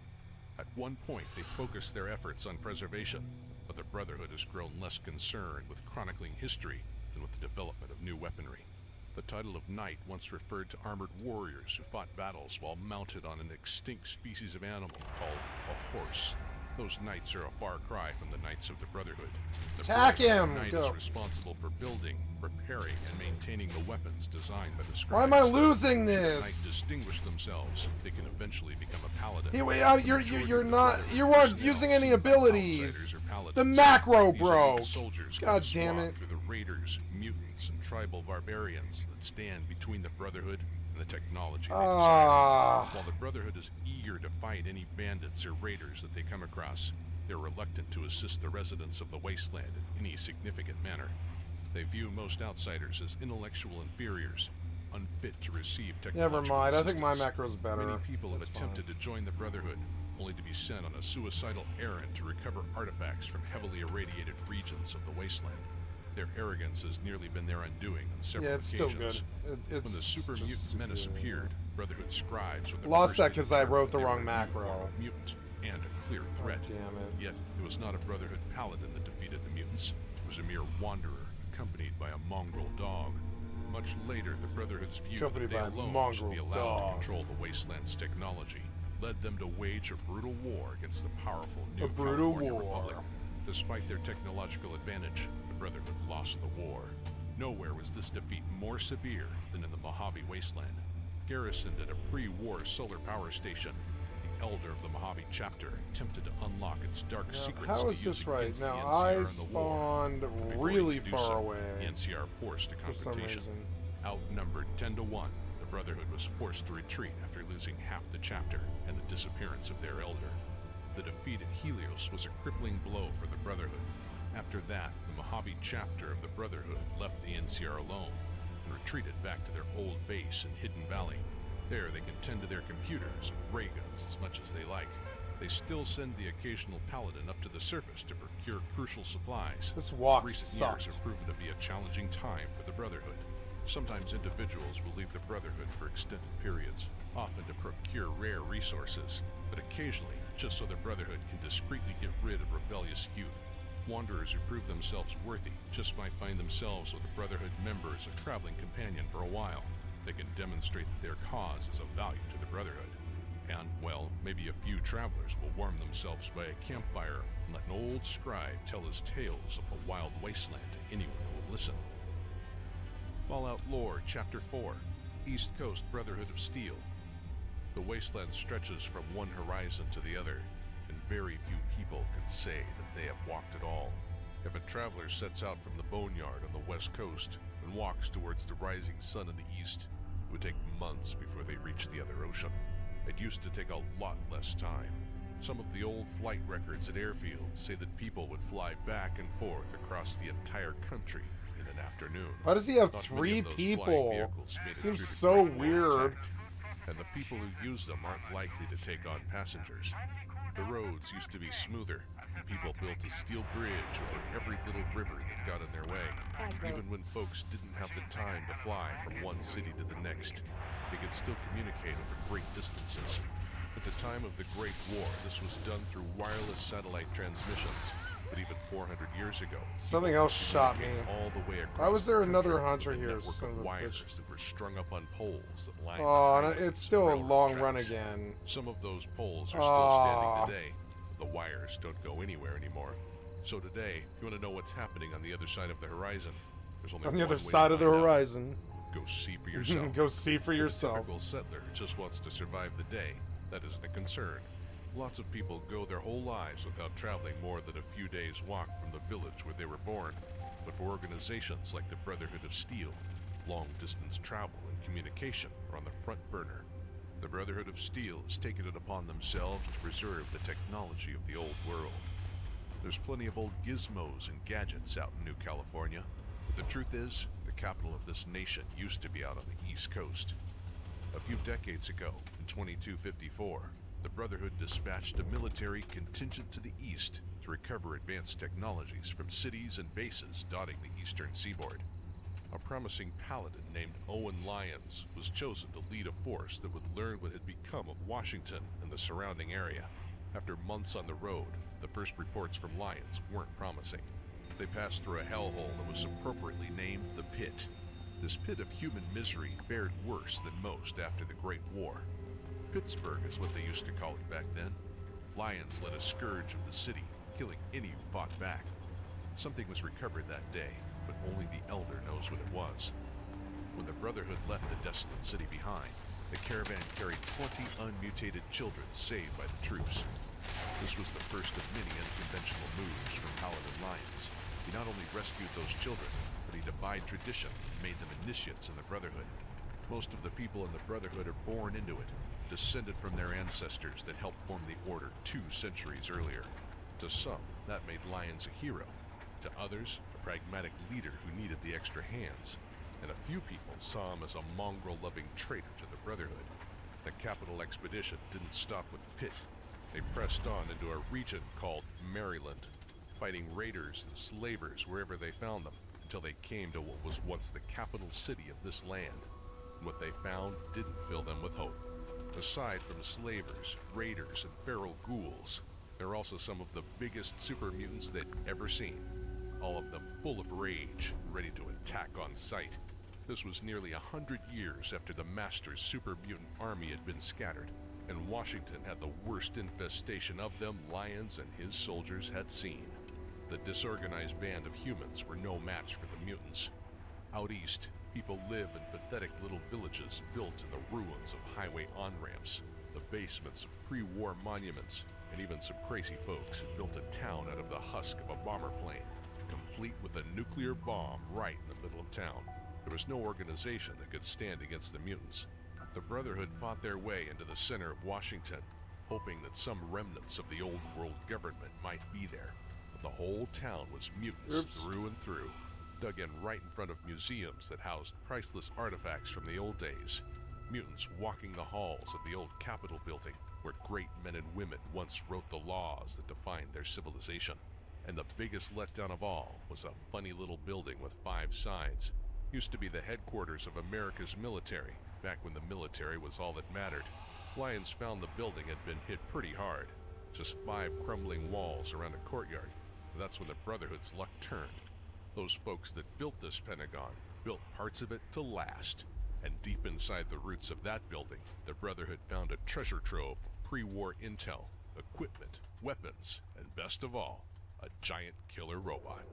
S2: At one point, they focused their efforts on preservation, but the Brotherhood has grown less concerned with chronicling history than with the development of new weaponry. The title of knight once referred to armored warriors who fought battles while mounted on an extinct species of animal called a horse. Those knights are a far cry from the knights of the Brotherhood. The
S1: Attack
S2: Brotherhood
S1: him!
S2: knight
S1: Go.
S2: is responsible for building, repairing, and maintaining the weapons designed by the scribes.
S1: Why am I losing
S2: Should the knight
S1: this?
S2: distinguish themselves, they can eventually become a paladin.
S1: Hey, wait,
S2: The
S1: you're
S2: majority
S1: you're
S2: of the
S1: not
S2: Brotherhood
S1: you aren't
S2: personnel
S1: using any
S2: seem
S1: abilities.
S2: outsiders or paladins.
S1: The macro,
S2: These are
S1: bro.
S2: youth soldiers
S1: God
S2: who
S1: damn
S2: swath
S1: it.
S2: through the raiders, mutants, and tribal barbarians that stand between the Brotherhood and the technology they desire. While the Brotherhood is eager to fight any bandits or raiders that they come across, they're reluctant to assist the residents of the wasteland in any significant manner. They view most outsiders as intellectual inferiors, unfit to receive technological
S1: Never mind. I think my
S2: assistance.
S1: macro's better.
S2: Many people have
S1: That's
S2: attempted to join the Brotherhood, only to be sent on a suicidal errand to recover artifacts from heavily irradiated regions of the wasteland. Their arrogance has nearly been their undoing on several
S1: Yeah, it's still
S2: occasions.
S1: good.
S2: When the
S1: It's
S2: super
S1: just
S2: mutant menace
S1: superior.
S2: appeared, Brotherhood scribes were the
S1: Lost
S2: first
S1: that
S2: to
S1: 'cause I
S2: determine
S1: wrote the
S2: they
S1: wrong
S2: were a new
S1: macro.
S2: form of mutant, and a clear threat.
S1: Damn it.
S2: Yet, it was not a Brotherhood paladin that defeated the mutants. It was a mere wanderer, accompanied by a mongrel dog. Much later, the Brotherhood's view that they alone should be allowed to control the Wasteland's technology led them to wage a brutal war against the powerful new California Republic. Despite their technological advantage, the Brotherhood lost the war. Nowhere was this defeat more severe than in the Mojave Wasteland. Garrisoned at a pre-war solar power station, the Elder of the Mojave chapter attempted to unlock its dark secrets.
S1: How is this right? Now, I spawned really far away.
S2: The NCR forced a confrontation.
S1: For some reason.
S2: Outnumbered 10 to 1, the Brotherhood was forced to retreat after losing half the chapter and the disappearance of their elder. The defeat at Helios was a crippling blow for the Brotherhood. After that, the Mojave chapter of the Brotherhood left the NCR alone and retreated back to their old base in Hidden Valley. There they can tend to their computers and ray guns as much as they like. They still send the occasional paladin up to the surface to procure crucial supplies.
S1: This walk
S2: Recent years have proven to be a challenging time for the Brotherhood. Sometimes individuals will leave the Brotherhood for extended periods, often to procure rare resources, but occasionally just so the Brotherhood can discreetly get rid of rebellious youth. Wanderers who prove themselves worthy just might find themselves with a Brotherhood member as a traveling companion for a while. They can demonstrate that their cause is of value to the Brotherhood. And, well, maybe a few travelers will warm themselves by a campfire and let an old scribe tell his tales of the wild wasteland to anyone who will listen. Fallout Lore, Chapter 4, East Coast Brotherhood of Steel. The wasteland stretches from one horizon to the other, and very few people can say that they have walked at all. If a traveler sets out from the boneyard on the west coast and walks towards the rising sun in the east, it would take months before they reach the other ocean. It used to take a lot less time. Some of the old flight records at airfields say that people would fly back and forth across the entire country in an afternoon.
S1: Why does he have
S2: Not
S1: 3
S2: many of those
S1: people?
S2: flying vehicles made it
S1: Seems
S2: through the
S1: so
S2: Great Wall
S1: weird.
S2: Attack, and the people who use them aren't likely to take on passengers. The roads used to be smoother. People built a steel bridge over every little river that got in their way. Even when folks didn't have the time to fly from one city to the next, they could still communicate over great distances. At the time of the Great War, this was done through wireless satellite transmissions. But even 400 years ago,
S1: Something else shot me.
S2: all the way across
S1: Why was there
S2: the
S1: another
S2: country
S1: hunter
S2: with a
S1: here,
S2: network
S1: son
S2: of
S1: of a
S2: wires
S1: bitch?
S2: that were strung up on poles that lined
S1: Oh,
S2: the
S1: and
S2: highways
S1: it's
S2: and
S1: still a
S2: railroad
S1: long run
S2: tracks.
S1: again.
S2: Some of those poles are still standing today. The wires don't go anywhere anymore. So today, if you want to know what's happening on the other side of the horizon, there's only
S1: On the
S2: one
S1: other
S2: way to
S1: side of the
S2: find out.
S1: horizon.
S2: Go see for yourself.
S1: Go see for
S2: The
S1: yourself.
S2: typical settler just wants to survive the day. That isn't a concern. Lots of people go their whole lives without traveling more than a few days' walk from the village where they were born. But for organizations like the Brotherhood of Steel, long-distance travel and communication are on the front burner. The Brotherhood of Steel has taken it upon themselves to preserve the technology of the old world. There's plenty of old gizmos and gadgets out in New California, but the truth is, the capital of this nation used to be out on the East Coast. A few decades ago, in 2254, the Brotherhood dispatched a military contingent to the east to recover advanced technologies from cities and bases dotting the eastern seaboard. A promising paladin named Owen Lyons was chosen to lead a force that would learn what had become of Washington and the surrounding area. After months on the road, the first reports from Lyons weren't promising. They passed through a hellhole that was appropriately named the Pit. This pit of human misery fared worse than most after the Great War. Pittsburgh is what they used to call it back then. Lyons led a scourge of the city, killing any who fought back. Something was recovered that day, but only the Elder knows what it was. When the Brotherhood left the desolate city behind, the caravan carried 20 unmutated children saved by the troops. This was the first of many unconventional moves from Paladin Lyons. He not only rescued those children, but he defied tradition and made them initiates in the Brotherhood. Most of the people in the Brotherhood are born into it, descended from their ancestors that helped form the Order 2 centuries earlier. To some, that made Lyons a hero. To others, a pragmatic leader who needed the extra hands. And a few people saw him as a mongrel-loving traitor to the Brotherhood. The capital expedition didn't stop with Pitt. They pressed on into a region called Maryland, fighting raiders and slavers wherever they found them, until they came to what was once the capital city of this land. And what they found didn't fill them with hope. Aside from slavers, raiders, and feral ghouls, there are also some of the biggest super mutants they'd ever seen. All of them full of rage, ready to attack on sight. This was nearly 100 years after the Master's super mutant army had been scattered, and Washington had the worst infestation of them Lyons and his soldiers had seen. The disorganized band of humans were no match for the mutants. Out east, people live in pathetic little villages built in the ruins of highway on-ramps, the basements of pre-war monuments, and even some crazy folks who built a town out of the husk of a bomber plane, complete with a nuclear bomb right in the middle of town. There was no organization that could stand against the mutants. The Brotherhood fought their way into the center of Washington, hoping that some remnants of the old world government might be there. But the whole town was mutants through and through, dug in right in front of museums that housed priceless artifacts from the old days. Mutants walking the halls of the old Capitol building, where great men and women once wrote the laws that defined their civilization. And the biggest letdown of all was a funny little building with 5 sides. Used to be the headquarters of America's military, back when the military was all that mattered. Lyons found the building had been hit pretty hard. Just 5 crumbling walls around a courtyard. That's when the Brotherhood's luck turned. Those folks that built this Pentagon built parts of it to last. And deep inside the roots of that building, the Brotherhood found a treasure trove of pre-war intel, equipment, weapons, and best of all, a giant killer robot.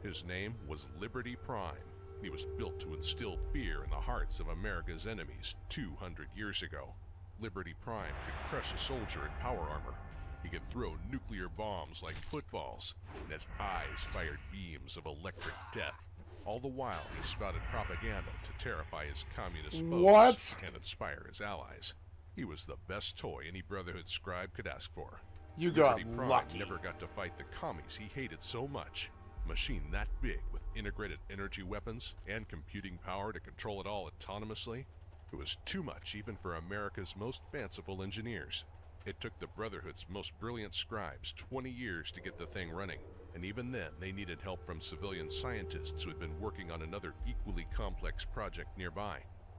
S2: His name was Liberty Prime. He was built to instill fear in the hearts of America's enemies 200 years ago. Liberty Prime could crush a soldier in power armor. He could throw nuclear bombs like footballs, and his eyes fired beams of electric death. All the while, he spouted propaganda to terrify his communist foes and inspire his allies. He was the best toy any Brotherhood scribe could ask for.
S1: You got
S2: Liberty Prime
S1: lucky.
S2: never got to fight the commies he hated so much. A machine that big with integrated energy weapons and computing power to control it all autonomously, it was too much even for America's most fanciful engineers. It took the Brotherhood's most brilliant scribes 20 years to get the thing running, and even then they needed help from civilian scientists who had been working on another equally complex project nearby.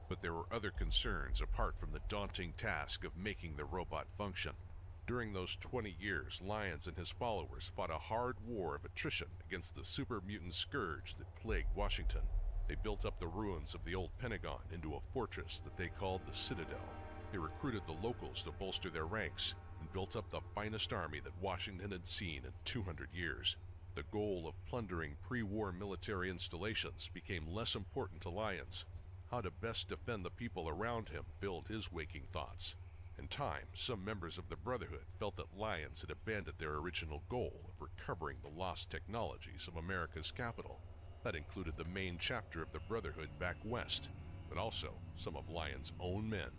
S2: But there were other concerns apart from the daunting task of making the robot function. During those 20 years, Lyons and his followers fought a hard war of attrition against the super mutant scourge that plagued Washington. They built up the ruins of the old Pentagon into a fortress that they called the Citadel. They recruited the locals to bolster their ranks and built up the finest army that Washington had seen in 200 years. The goal of plundering pre-war military installations became less important to Lyons. How to best defend the people around him filled his waking thoughts. In time, some members of the Brotherhood felt that Lyons had abandoned their original goal of recovering the lost technologies of America's capital. That included the main chapter of the Brotherhood back west, but also some of Lyons' own men.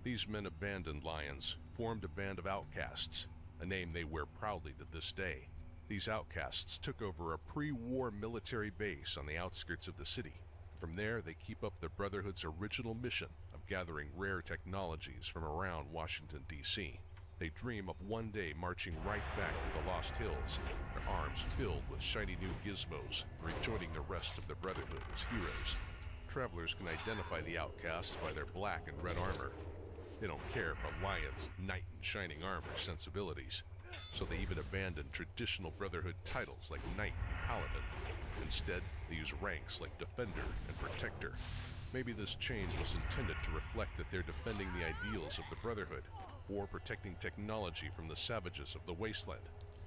S2: These men abandoned Lyons, formed a band of outcasts, a name they wear proudly to this day. These outcasts took over a pre-war military base on the outskirts of the city. From there, they keep up the Brotherhood's original mission of gathering rare technologies from around Washington, D.C. They dream of one day marching right back to the Lost Hills, their arms filled with shiny new gizmos, rejoining the rest of the Brotherhood as heroes. Travelers can identify the outcasts by their black and red armor. They don't care for Lyons' knight in shining armor sensibilities, so they even abandon traditional Brotherhood titles like Knight and Paladin. Instead, they use ranks like Defender and Protector. Maybe this change was intended to reflect that they're defending the ideals of the Brotherhood, or protecting technology from the savages of the wasteland.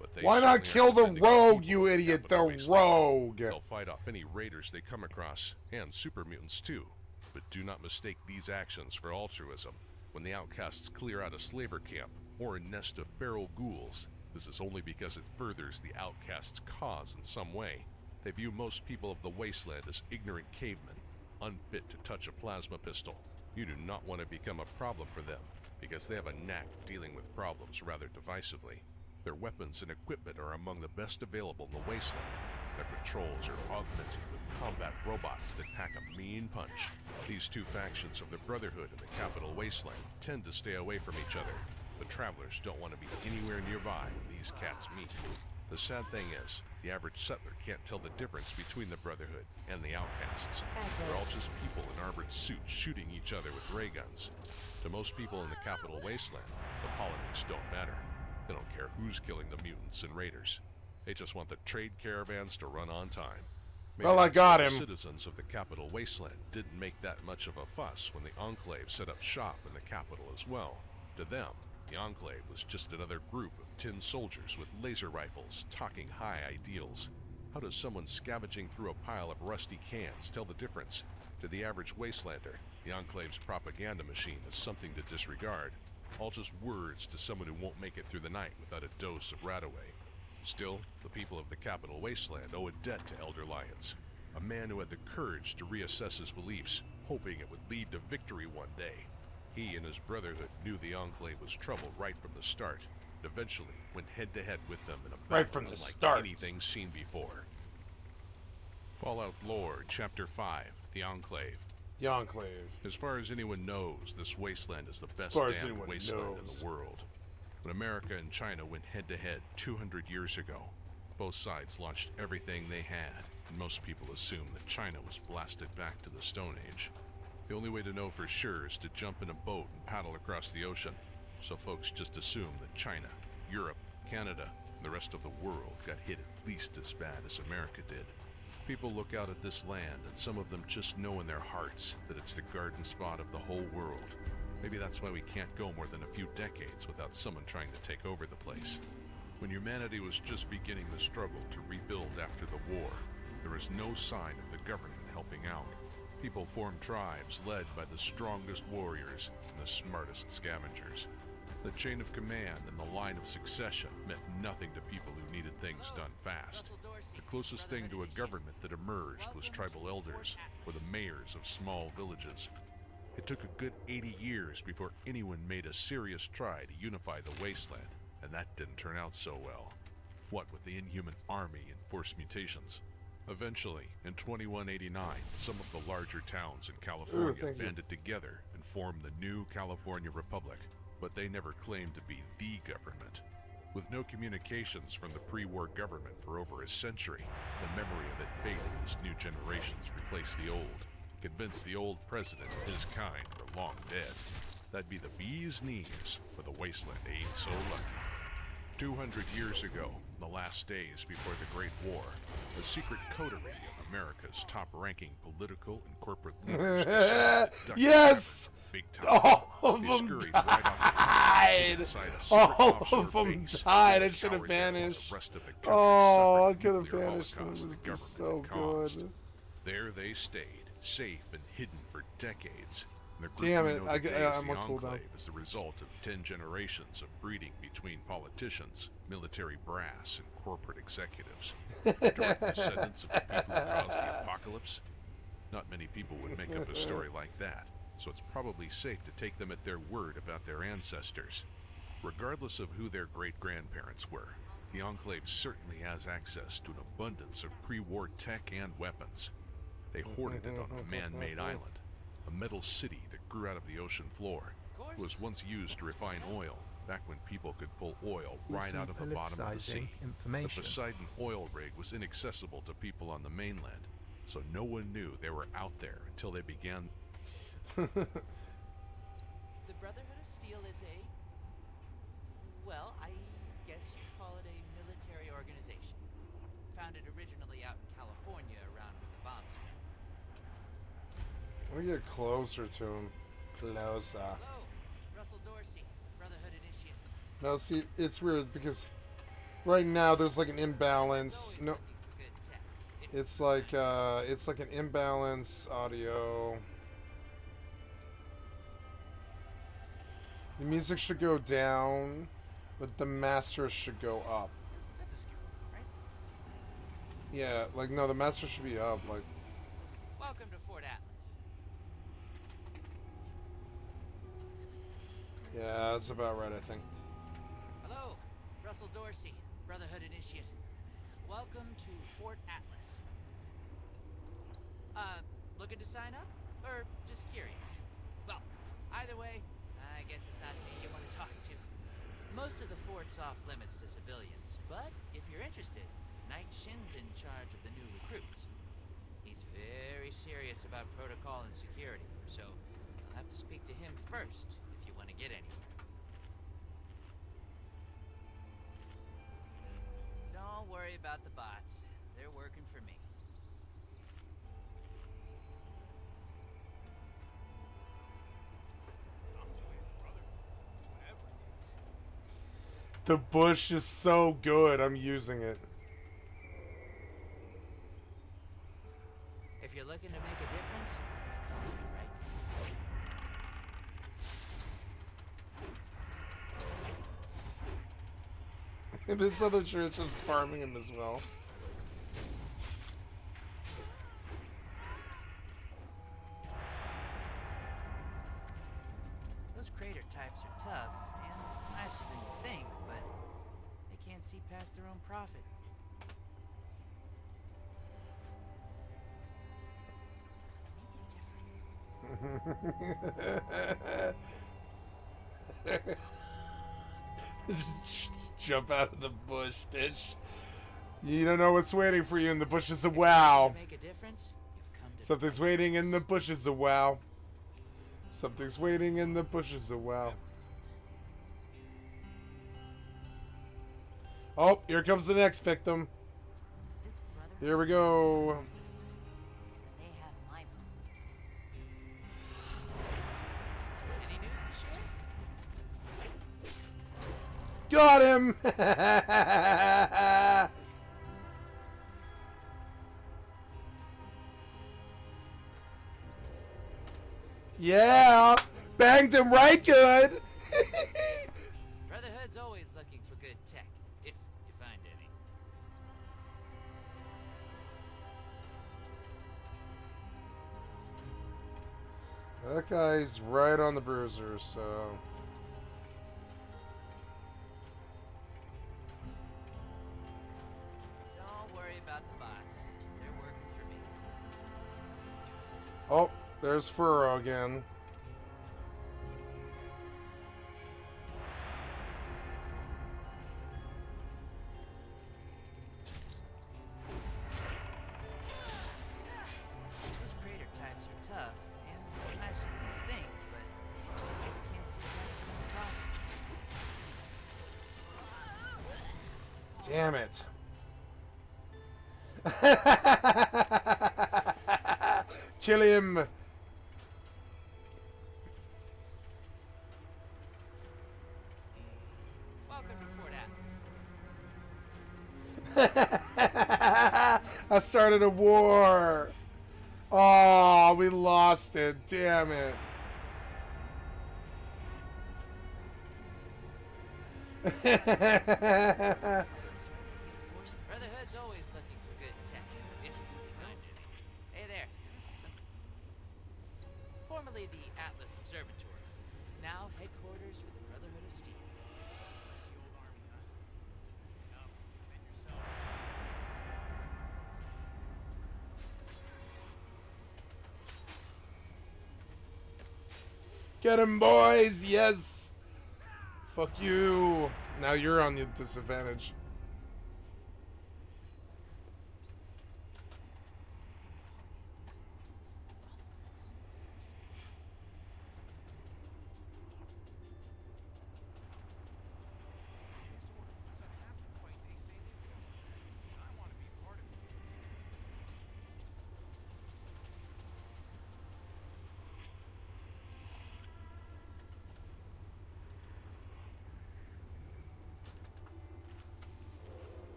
S2: But they
S1: Why not
S2: certainly
S1: kill
S2: aren't
S1: the
S2: defending
S1: rogue,
S2: people
S1: you
S2: of
S1: idiot?
S2: Capital
S1: The
S2: Wasteland.
S1: rogue!
S2: They'll fight off any raiders they come across, and super mutants too. But do not mistake these actions for altruism. When the outcasts clear out a slaver camp, or a nest of feral ghouls, this is only because it furthers the outcasts' cause in some way. They view most people of the wasteland as ignorant cavemen, unfit to touch a plasma pistol. You do not want to become a problem for them, because they have a knack dealing with problems rather divisively. Their weapons and equipment are among the best available in the wasteland. Their patrols are augmented with combat robots that pack a mean punch. These two factions of the Brotherhood and the Capital Wasteland tend to stay away from each other, but travelers don't want to be anywhere nearby when these cats meet. The sad thing is, the average settler can't tell the difference between the Brotherhood and the outcasts. They're all just people in armored suits shooting each other with ray guns. To most people in the capital wasteland, the politics don't matter. They don't care who's killing the mutants and raiders. They just want the trade caravans to run on time. Maybe
S1: Well, I got
S2: the
S1: him.
S2: Citizens of the capital wasteland didn't make that much of a fuss when the Enclave set up shop in the capital as well. To them, the Enclave was just another group of tin soldiers with laser rifles talking high ideals. How does someone scavenging through a pile of rusty cans tell the difference? To the average wastelander, the Enclave's propaganda machine is something to disregard. All just words to someone who won't make it through the night without a dose of Radaway. Still, the people of the capital wasteland owe a debt to Elder Lyons, a man who had the courage to reassess his beliefs, hoping it would lead to victory one day. He and his Brotherhood knew the Enclave was trouble right from the start, and eventually went head-to-head with them in a battle
S1: Right from the
S2: unlike
S1: start.
S2: anything seen before. Fallout Lore, Chapter 5, The Enclave.
S1: The Enclave.
S2: As far as anyone knows, this wasteland is the best
S1: far as
S2: damned
S1: anyone
S2: wasteland
S1: knows.
S2: in the world. When America and China went head-to-head 200 years ago, both sides launched everything they had, and most people assume that China was blasted back to the Stone Age. The only way to know for sure is to jump in a boat and paddle across the ocean, so folks just assume that China, Europe, Canada, and the rest of the world got hit at least as bad as America did. People look out at this land, and some of them just know in their hearts that it's the garden spot of the whole world. Maybe that's why we can't go more than a few decades without someone trying to take over the place. When humanity was just beginning the struggle to rebuild after the war, there was no sign of the government helping out. People formed tribes led by the strongest warriors and the smartest scavengers. The chain of command and the line of succession meant nothing to people who needed things done fast. The closest thing to a government that emerged was tribal elders, or the mayors of small villages. It took a good 80 years before anyone made a serious try to unify the wasteland, and that didn't turn out so well. What with the inhuman army and forced mutations. Eventually, in 2189, some of the larger towns in California banded together and formed the new California Republic, but they never claimed to be the government. With no communications from the pre-war government for over a century, the memory of it faded as new generations replaced the old, convinced the old president and his kind were long dead. That'd be the bee's knees, but the wasteland ain't so lucky. 200 years ago, the last days before the Great War, the secret coterie of America's top-ranking political and corporate leaders decided to duck
S1: Yes!
S2: big time.
S1: All of
S2: They
S1: them
S2: scurried right off the
S1: died!
S2: inside a secret
S1: All
S2: offshore
S1: of them
S2: base,
S1: died! I
S2: and
S1: should have
S2: cowered there while the
S1: vanished.
S2: rest of the country
S1: Oh, I
S2: suffered
S1: could have
S2: nuclear
S1: vanished. It
S2: holocaust
S1: was
S2: the government
S1: so
S2: had caused.
S1: good.
S2: There they stayed, safe and hidden for decades. And the
S1: Damn
S2: group
S1: it,
S2: we know
S1: I
S2: today
S1: got-
S2: as
S1: I'm
S2: the
S1: on cooldown.
S2: Enclave is the result of 10 generations of breeding between politicians, military brass, and corporate executives. Direct descendants of the people who caused the apocalypse? Not many people would make up a story like that, so it's probably safe to take them at their word about their ancestors. Regardless of who their great-grandparents were, the Enclave certainly has access to an abundance of pre-war tech and weapons. They hoarded it on a man-made island, a metal city that grew out of the ocean floor. It was once used to refine oil, back when people could pull oil right out of the bottom of the sea. The Poseidon oil rig was inaccessible to people on the mainland, so no one knew they were out there until they began.
S4: The Brotherhood of Steel is a... well, I guess you'd call it a military organization. Founded originally out in California around when the bombs fell.
S1: Let me get closer to him. Closer.
S4: Hello, Russell Dorsey, Brotherhood Initiate.
S1: Now, see, it's weird because right now there's like an imbalance.
S4: Always
S1: No,
S4: looking for good tech. If
S1: it's like an imbalance audio. The music should go down, but the master should go up.
S4: that's a skill, right?
S1: Yeah, like no, the master should be up. Like,
S4: Welcome to Fort Atlas.
S1: yeah, that's about right, I think.
S4: Hello, Russell Dorsey, Brotherhood Initiate. Welcome to Fort Atlas. Looking to sign up? Or just curious? Well, either way, I guess it's not me you want to talk to. Most of the fort's off limits to civilians, but if you're interested, Knight Shin's in charge of the new recruits. He's very serious about protocol and security, so you'll have to speak to him first if you want to get anywhere. Don't worry about the bots. They're working for me.
S1: The bush is so good. I'm using it.
S4: If you're looking to make a difference, you've come to the right place.
S1: This other church is farming him as well.
S4: Those crater types are tough and nicer than you think, but they can't see past their own profit.
S1: Just jump out of the bush, bitch. You don't know what's waiting for you in the bushes of WoW.
S4: Make a difference, you've come to
S1: Something's
S4: the right
S1: waiting in the
S4: place.
S1: bushes of WoW. Something's waiting in the bushes of WoW. Oh, here comes the next victim.
S5: This brother
S1: Here we go.
S5: they have my vote.
S4: Any news to share?
S1: Got him! Yeah! Banged him right good!
S4: Brotherhood's always looking for good tech, if you find any.
S1: That guy's right on the bruiser, so...
S4: Don't worry about the bots. They're working for me.
S1: Oh, there's Furrow again.
S4: Those crater types are tough and nicer than you think, but they can't see past their own profit.
S1: Damn it. Kill him!
S4: Welcome to Fort Atlas.
S1: I started a war! Oh, we lost it. Damn it.
S4: Brotherhood's always looking for good tech, if you find any. Hey there. Formerly the Atlas Observatory, now headquarters for the Brotherhood of Steel.
S1: Get him, boys! Yes! Fuck you! Now you're on the disadvantage.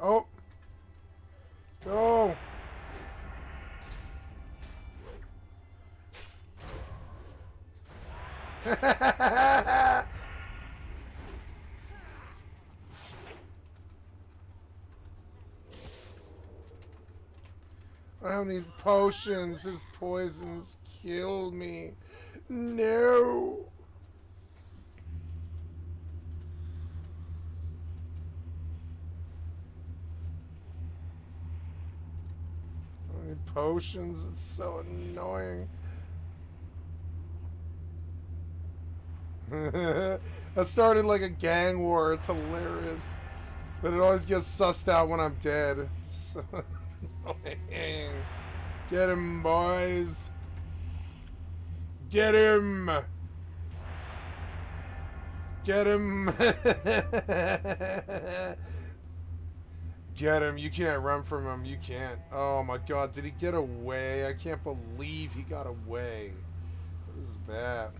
S1: Oh! Go! I don't need potions. His poisons kill me. No! I don't need potions. It's so annoying. I started like a gang war. It's hilarious. But it always gets sussed out when I'm dead. It's so annoying. Get him, boys. Get him. Get him. Get him. You can't run from him. You can't. Oh my god. Did he get away? I can't believe he got away. What is that?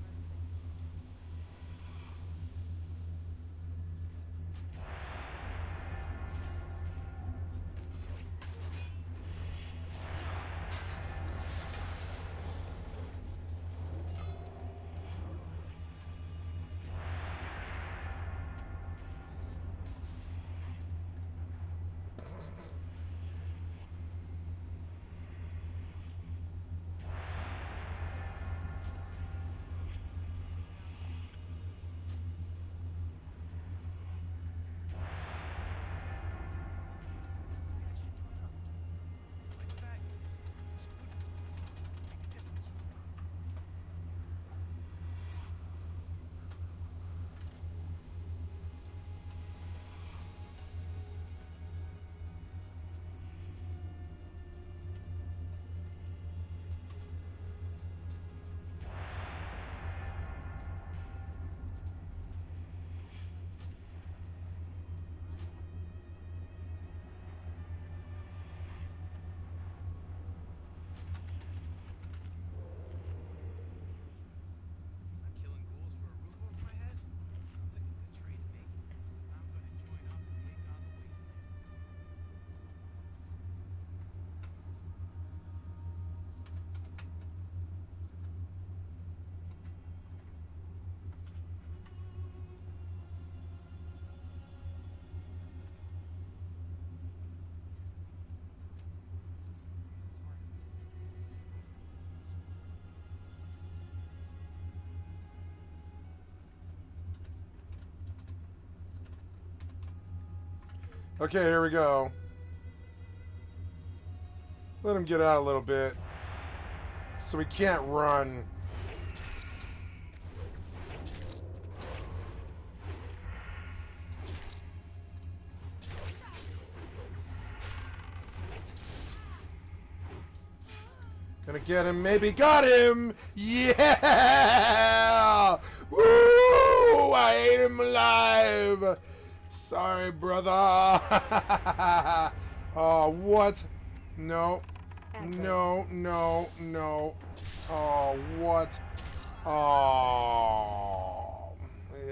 S1: Okay, here we go. Let him get out a little bit. So he can't run. Gonna get him, maybe got him! Yeah! Woo! I ate him alive! Sorry, brother. Oh, what? No. No, no, no. Oh, what? Oh.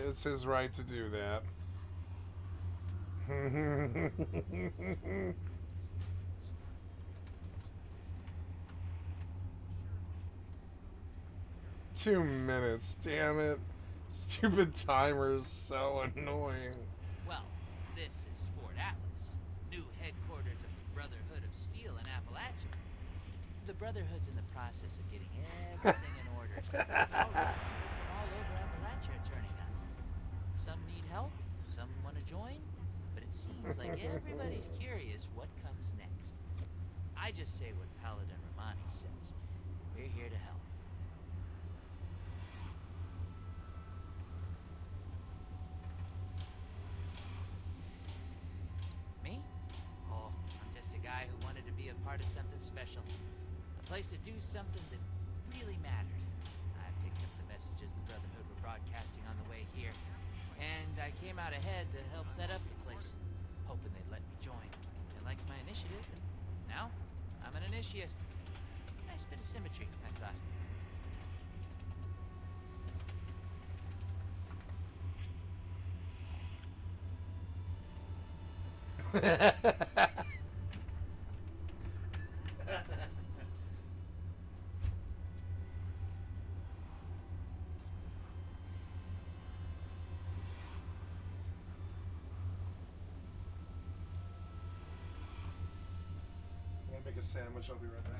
S1: It's his right to do that. 2 minutes, damn it. Stupid timer is so annoying.
S4: Well, this is Fort Atlas, new headquarters of the Brotherhood of Steel in Appalachia. The Brotherhood's in the process of getting everything in order. Already people from all over Appalachia are turning up. Some need help, some want to join, but it seems like everybody's curious what comes next. I just say what Paladin Romani says. We're here to help. Me? Oh, I'm just a guy who wanted to be a part of something special. A place to do something that really mattered. I picked up the messages the Brotherhood were broadcasting on the way here, and I came out ahead to help set up the place, hoping they'd let me join. They liked my initiative, and now I'm an initiate. Nice bit of symmetry, I thought.
S1: I'm gonna make a sandwich. I'll be right back.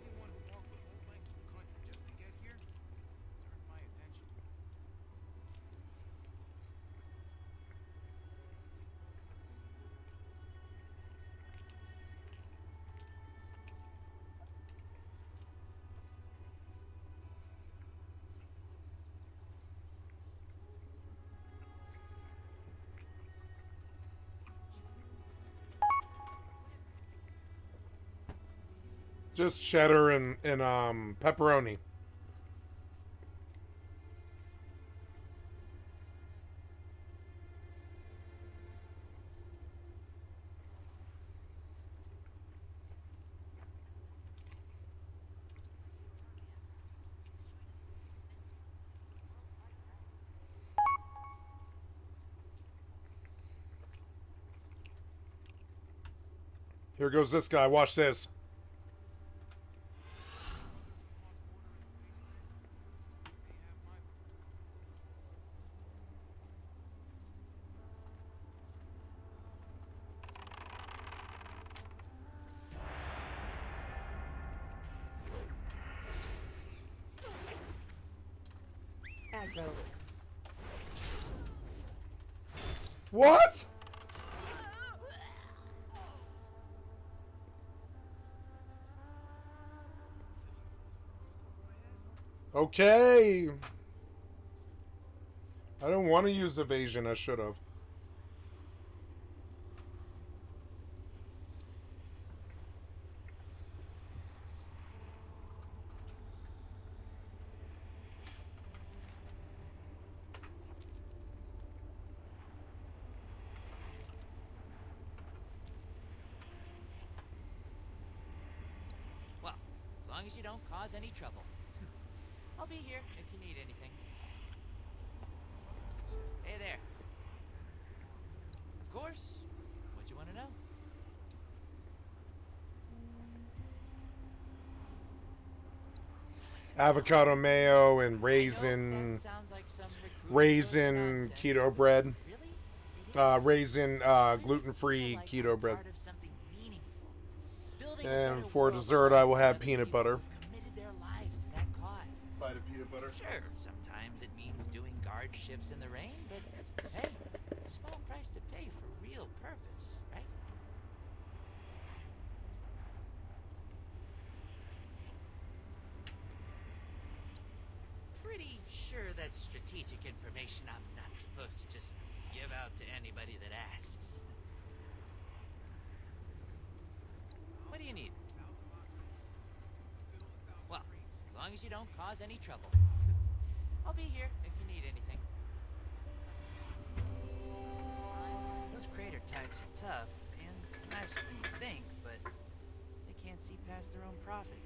S2: Anyone who walked the whole length of the country just to get here has earned my attention.
S1: Just cheddar and pepperoni. Here goes this guy. Watch this.
S5: Aggro.
S1: What? Okay. I don't want to use evasion. I should have.
S4: Well, as long as you don't cause any trouble. I'll be here if you need anything. Hey there. Of course. What you want to know?
S1: avocado mayo and
S4: I know
S1: raisin,
S4: that sounds like some recruiting
S1: raisin
S4: nonsense,
S1: keto
S4: but
S1: bread,
S4: really, it is.
S1: raisin
S4: Letting me
S1: gluten-free
S4: feel like
S1: keto
S4: I'm
S1: bread.
S4: part of something meaningful. Building a
S1: And
S4: better
S1: for
S4: world
S1: dessert, I will
S4: alongside
S1: have
S4: other
S1: peanut
S4: people
S1: butter.
S4: who've committed their lives to that cause.
S1: Side of peanut butter.
S4: Sure, sometimes it means doing guard shifts in the rain, but hey, small price to pay for real purpose, right? Pretty sure that's strategic information I'm not supposed to just give out to anybody that asks. What do you need? Well, as long as you don't cause any trouble. I'll be here if you need anything. Those crater types are tough and nicer than you think, but they can't see past their own profit.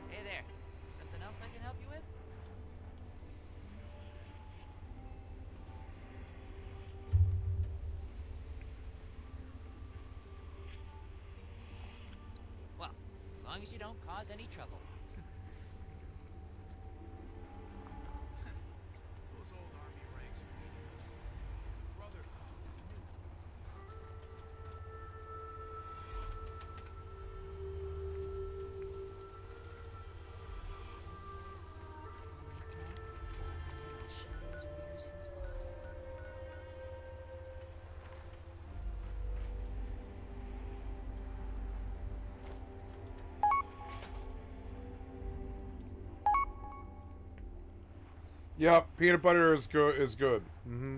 S4: Hey there. Something else I can help you with? Well, as long as you don't cause any trouble.
S2: Those old army ranks are meaningless. Brotherhood, new.
S1: Yep, peanut butter is good. Is good. Mm-hmm.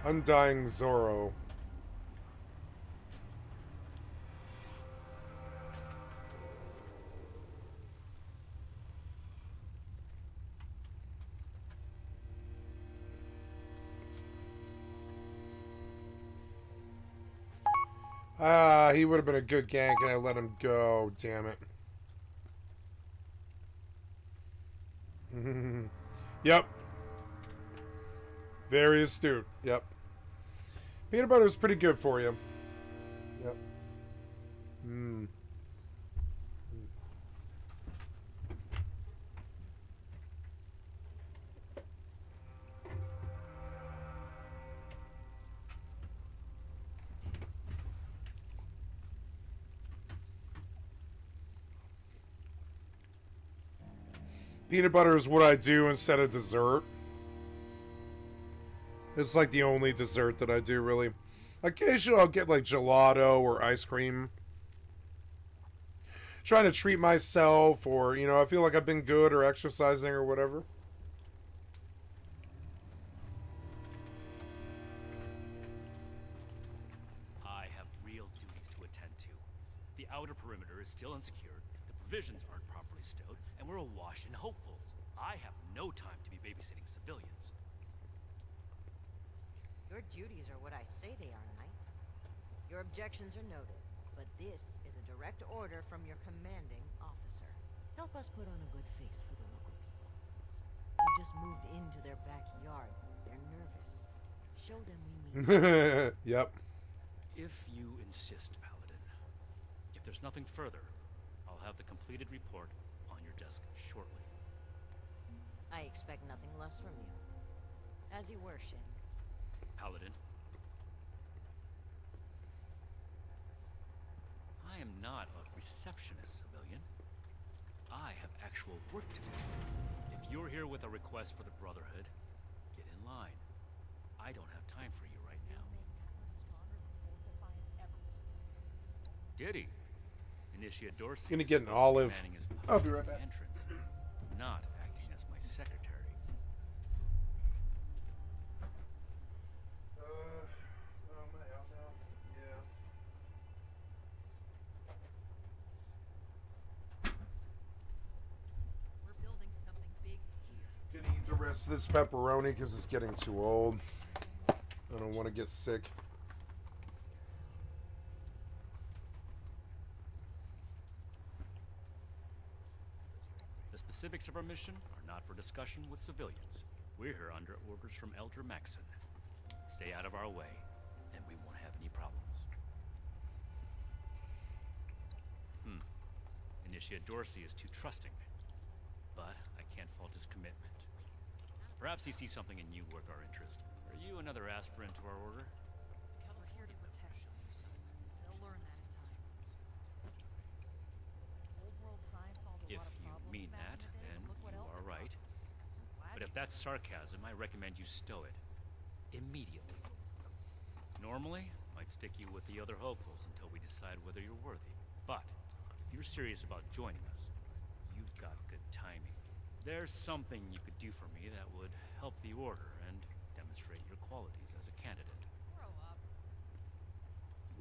S1: Undying Zorro. Ah, he would have been a good gank and I let him go. Damn it. Yep. Very astute. Yep. Peanut butter is pretty good for you. Yep. Mm. Peanut butter is what I do instead of dessert. It's like the only dessert that I do, really. Occasionally I'll get like gelato or ice cream. Trying to treat myself, or, you know, I feel like I've been good or exercising or whatever.
S6: I have real duties to attend to. The outer perimeter is still unsecured, the provisions aren't properly stowed, and we're awash in hopefuls. I have no time to be babysitting civilians.
S5: Your duties are what I say they are, Knight. Your objections are noted, but this is a direct order from your commanding officer. Help us put on a good face for the local people. We just moved into their backyard. They're nervous. Show them we mean it.
S1: Yep.
S6: If you insist, Paladin. If there's nothing further, I'll have the completed report on your desk shortly.
S5: I expect nothing less from you. As you were, Shin.
S6: Paladin. I am not a receptionist, civilian. I have actual work to do. If you're here with a request for the Brotherhood, get in line. I don't have time for you right now. Did he? Initiate Dorsey.
S1: Gonna get an olive.
S6: Manning his
S1: I'll be right back.
S6: entrance, not acting as my secretary.
S1: Am I out now? Yeah. rest of this pepperoni because it's getting too old. I don't want to get sick.
S6: The specifics of our mission are not for discussion with civilians. We're here under orders from Elder Maxon. Stay out of our way, and we won't have any problems. Initiate Dorsey is too trusting, but I can't fault his commitment. Perhaps he sees something in you worth our interest. Are you another aspirant to our order?
S7: We're here to protect them. They'll learn that in time. Old world science solved a
S6: If
S7: lot of
S6: you
S7: problems
S6: mean
S7: back
S6: that,
S7: in the day,
S6: then
S7: but look what
S6: you
S7: else
S6: are
S7: it brought.
S6: right.
S7: Glad
S6: But if
S7: you-
S6: that's sarcasm, I recommend you stow it. Immediately. Normally, I'd stick you with the other hopefuls until we decide whether you're worthy. But if you're serious about joining us, you've got good timing. There's something you could do for me that would help the Order and demonstrate your qualities as a candidate.
S7: Grow up.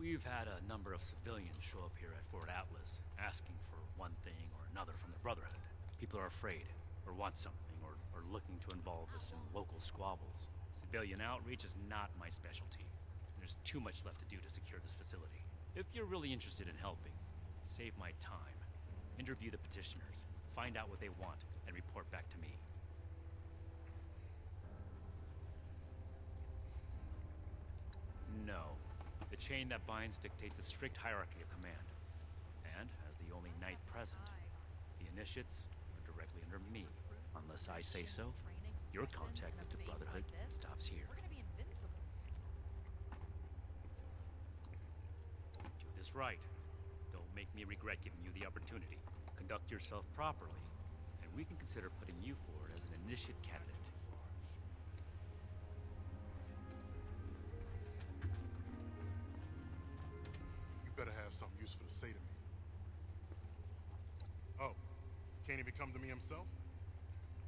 S6: We've had a number of civilians show up here at Fort Atlas, asking for one thing or another from the Brotherhood. People are afraid, or want something, or are looking to involve us in local squabbles. Civilian outreach is not my specialty. There's too much left to do to secure this facility. If you're really interested in helping, save my time. Interview the petitioners, find out what they want, and report back to me. No. The chain that binds dictates a strict hierarchy of command. And, as the only knight present, the initiates are directly under me. Unless I say so, your contact with the Brotherhood stops here.
S7: We're gonna be invincible.
S6: Do this right. Don't make me regret giving you the opportunity. Conduct yourself properly, and we can consider putting you forward as an initiate candidate.
S8: You better have something useful to say to me. Oh, can't even come to me himself?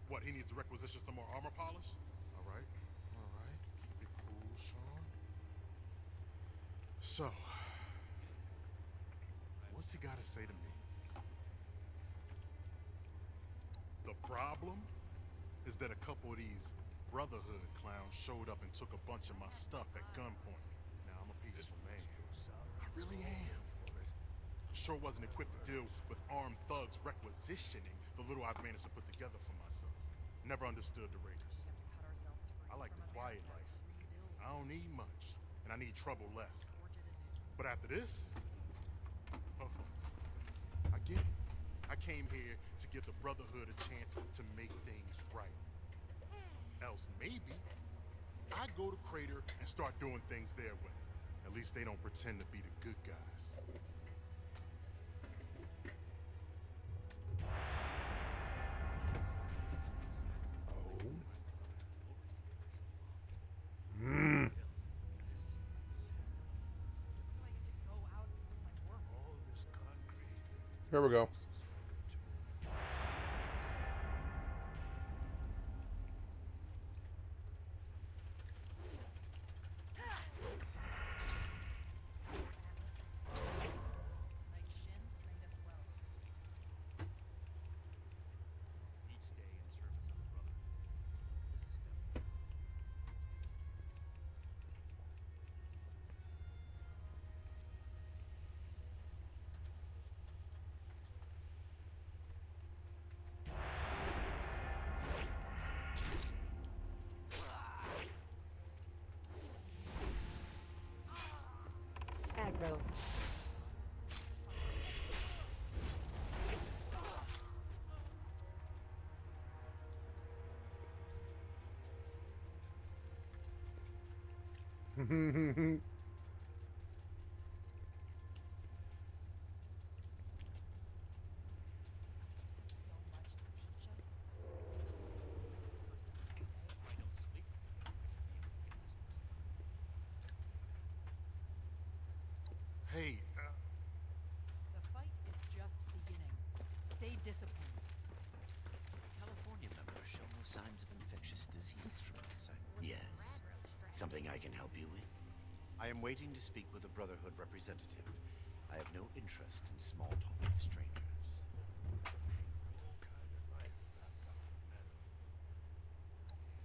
S8: What, he needs to requisition some more armor polish? All right. Keep it cool, Sean. So, what's he gotta say to me? The problem is that a couple of these Brotherhood clowns showed up and took a bunch of my stuff at gunpoint. Now, I'm a peaceful man. I really am. Sure wasn't equipped to deal with armed thugs requisitioning the little I've managed to put together for myself. Never understood the Raiders.
S7: Cut ourselves free
S8: I like
S7: from
S8: the quiet
S7: America
S8: life.
S7: to rebuild
S8: I don't need much, and I need trouble less.
S7: what we're gonna do.
S8: But after this, I get it. I came here to give the Brotherhood a chance to make things right. Else maybe I go to Crater and start doing things their way. At least they don't pretend to be the good guys.
S7: I get to go out with my work.
S1: Here we go.
S7: Knight Shin's trained us well.
S6: Each day in service of the Brotherhood is a step.
S5: Aggro.
S7: So much to teach us.
S6: I don't sleep.
S8: Hey,
S7: The fight is just beginning. Stay disciplined.
S9: California members show no signs of infectious disease from outside. Yes. Something I can help you with? I am waiting to speak with a Brotherhood representative. I have no interest in small talk with strangers.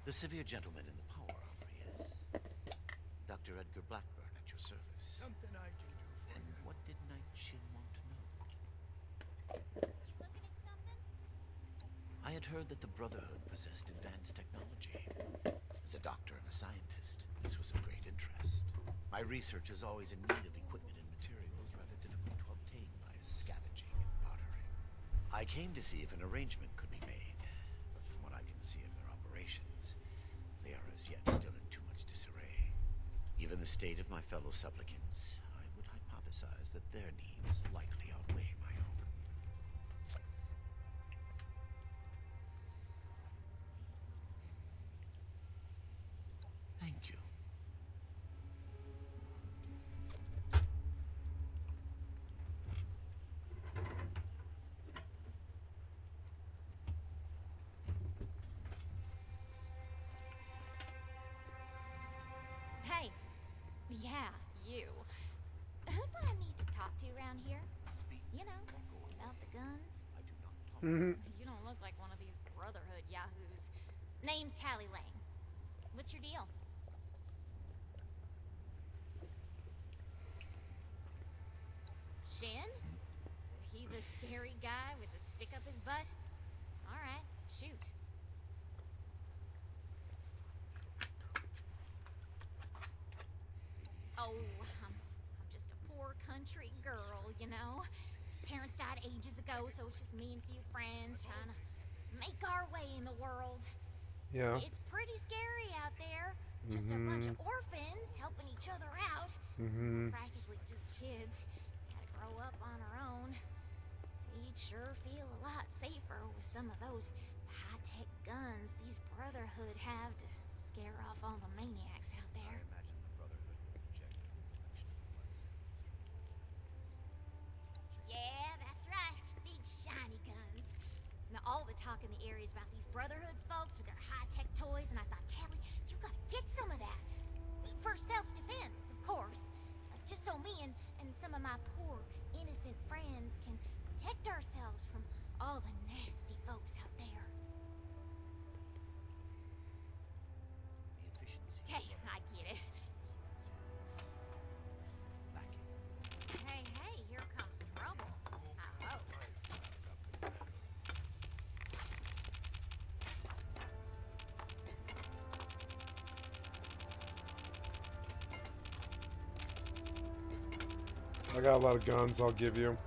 S9: The severe gentleman in the power armor, yes? Dr. Edgar Blackburn at your service.
S10: Something I can do for
S9: And
S10: you.
S9: what did Knight Shin want to know?
S11: You looking at something?
S9: I had heard that the Brotherhood possessed advanced technology. As a doctor and a scientist, this was of great interest. My research is always in need of equipment and materials rather difficult to obtain by scavenging and bartering. I came to see if an arrangement could be made, but from what I can see of their operations, they are as yet still in too much disarray. Given the state of my fellow supplicants, I would hypothesize that their needs likely outweigh my own. Thank you.
S11: Hey. Yeah, you. Who do I need to talk to around here? You know, about the guns?
S9: I do not talk.
S11: You don't look like one of these Brotherhood yahoos. Name's Tally Lane. What's your deal? Shin? He the scary guy with the stick up his butt? Alright, shoot. Oh, I'm just a poor country girl, you know? Parents died ages ago, so it's just me and a few friends trying to make our way in the world.
S1: Yeah.
S11: It's pretty scary out there. Just a bunch of orphans helping each other out. Practically just kids. Had to grow up on our own. We'd sure feel a lot safer with some of those high-tech guns these Brotherhood have to scare off all the maniacs out there.
S9: I imagine the Brotherhood will inject a collection of blood samples from its members.
S11: Yeah, that's right. Big shiny guns. Now all the talk in the area is about these Brotherhood folks with their high-tech toys, and I thought, Tally, you gotta get some of that. For self-defense, of course. Just so me and some of my poor, innocent friends can protect ourselves from all the nasty folks out there.
S9: The efficiency.
S11: Hey, I get it.
S9: Lacking.
S11: Hey, here comes trouble. I hope.
S1: I got a lot of guns I'll give you.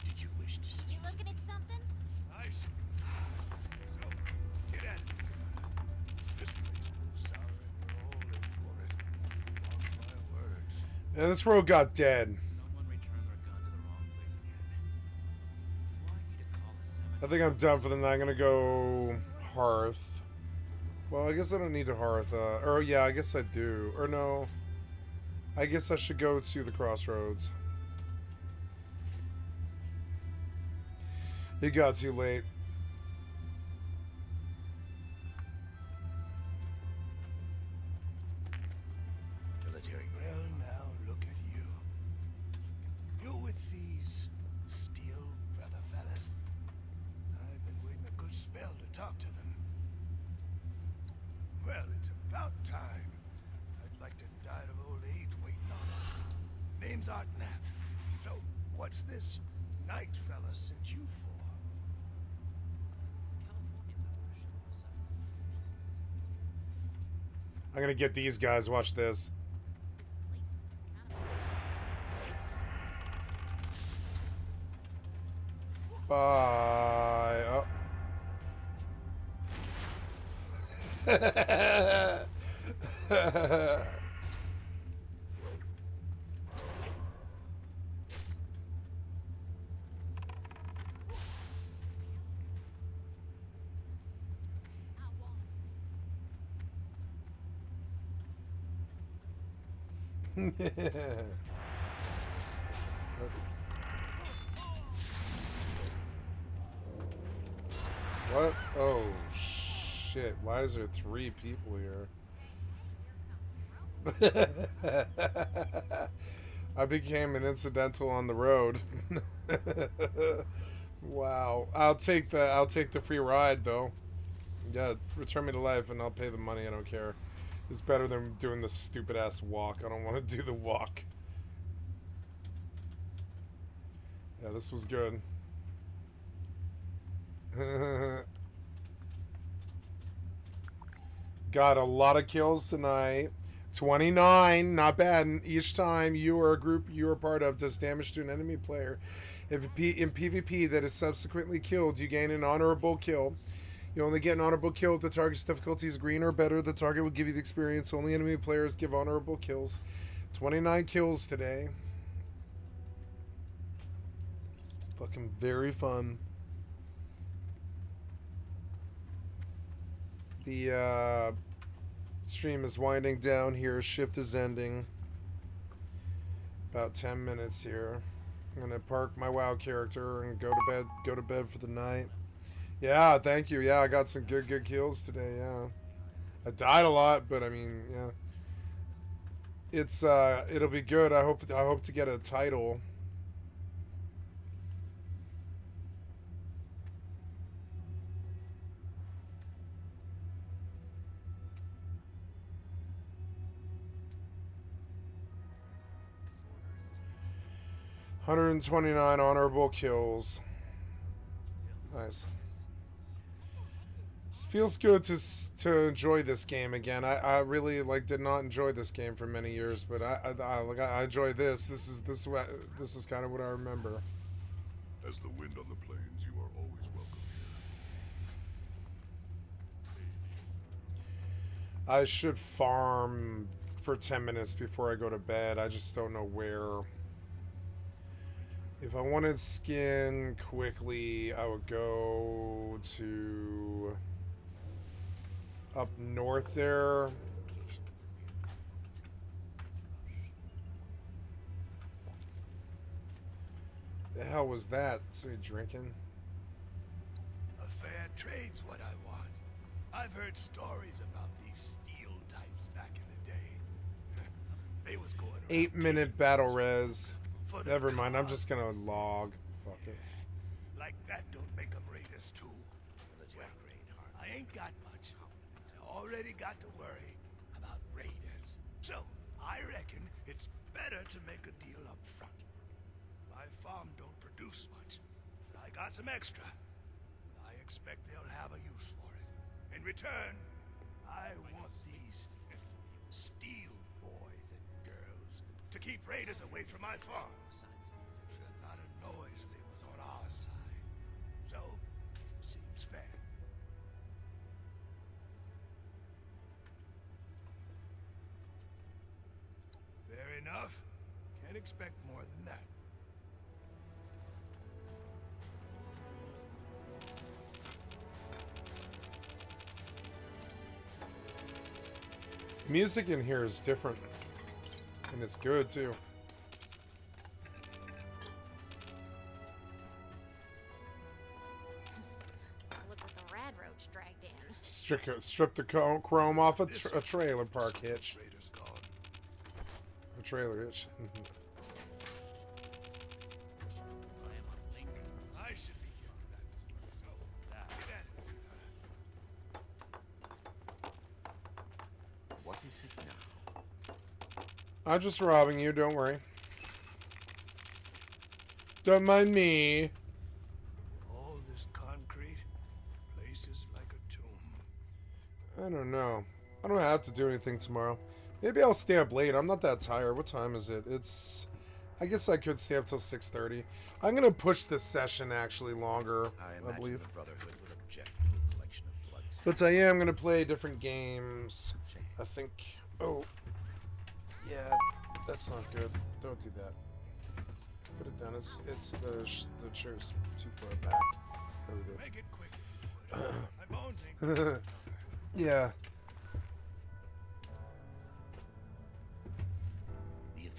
S9: Did you wish to see?
S11: You looking at something?
S10: Nice. So, get at it. This place goes sour and we're all in for it. Mark my words.
S1: And this road got dead.
S6: Someone returned their gun to the wrong place again. Do I need to call a cemetery?
S1: I think I'm done for the night. I'm gonna go Hearth. Well, I guess I don't need a Hearth. Or yeah, I guess I do. Or no. I guess I should go to the Crossroads. It got too late.
S9: Military.
S10: Well, now look at you. You with these steel brother fellas? I've been waiting a good spell to talk to them. Well, it's about time. I'd like to die of old age waiting on it. Name's Art Knapp. So, what's this night fella sent you for?
S1: I'm gonna get these guys. Watch this.
S11: This place is kind of...
S1: Bye. Oh.
S11: I want it.
S1: What? Oh, shit. Why is there 3 people here? I became an incidental on the road. Wow. I'll take the free ride though. Yeah, return me to life and I'll pay the money. I don't care. It's better than doing the stupid ass walk. I don't want to do the walk. Yeah, this was good. Got a lot of kills tonight. 29, not bad. And each time you or a group you are part of does damage to an enemy player. If in PvP that is subsequently killed, you gain an honorable kill. You only get an honorable kill if the target's difficulty is green or better. The target will give you the experience. Only enemy players give honorable kills. 29 kills today. Fucking very fun. The stream is winding down here. Shift is ending. About 10 minutes here. I'm gonna park my WoW character and go to bed for the night. Yeah, thank you. Yeah, I got some good kills today. Yeah, I died a lot, but I mean, yeah, it's it'll be good. I hope to get a title. $129 honorable kills. Nice. Feels good to enjoy this game again. I really did not enjoy this game for many years, but I enjoy this. This is kind of what I remember.
S12: As the wind on the plains, you are always welcome here.
S1: I should farm for 10 minutes before I go to bed. I just don't know where. If I wanted skin quickly, I would go to up north there. The hell was that? Somebody drinking?
S10: A fair trade's what I want. I've heard stories about these steel types back in the day. They was going around
S1: 8-minute battle res. Never mind, I'm just gonna log. Fuck it.
S10: Like that don't make them raiders too. Well, I ain't got much. I already got to worry about raiders. So, I reckon it's better to make a deal up front. My farm don't produce much, but I got some extra. I expect they'll have a use for it. In return, I want these steel boys and girls to keep raiders away from my farm. There's a lot of noise they was on our side. So, seems fair. Fair enough. Can't expect more than that.
S1: Music in here is different. And it's good too.
S11: Look what the rad roach dragged in.
S1: Strip the chrome off a trailer park hitch. A trailer hitch.
S10: I should be getting that. So, get at it.
S9: What is it now?
S1: I'm just robbing you, don't worry. Don't mind me.
S10: All this concrete, places like a tomb.
S1: I don't know. I don't have to do anything tomorrow. Maybe I'll stay up late. I'm not that tired. What time is it? It's... I guess I could stay up till 6:30. I'm going to push this session actually longer, I believe.
S9: The Brotherhood would object to a collection of blood samples.
S1: But I am going to play different games. I think... Oh. Yeah, that's not good. Don't do that. Put it down. It's the chair's too far back. There we go.
S10: Make it quick. My bones ain't
S1: yeah.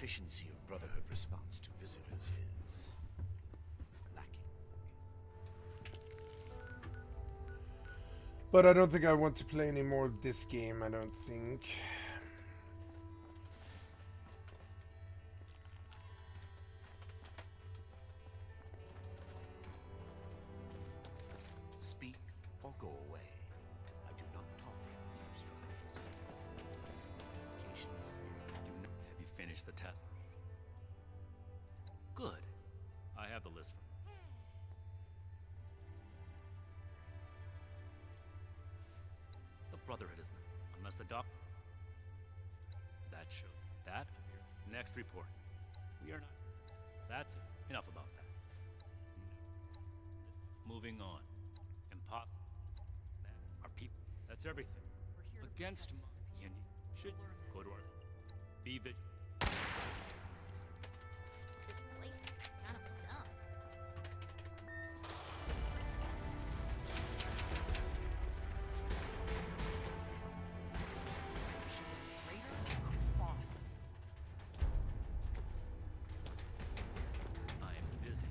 S9: efficiency of Brotherhood response to visitors is lacking.
S1: But I don't think I want to play any more of this game, I don't think.
S9: Speak or go away. I do not tolerate eavesdroppers.
S6: Have you finished the test? Good. I have the list for the Brotherhood is not, unless the doc. That show. That here. Next report. We are not. That's it. Enough about that. Moving on. Impossible. That are people. That's everything. Against you should go to our. Be vigilant.
S11: This place is kind of dumb.
S7: Raiders, who's boss?
S6: I am busy,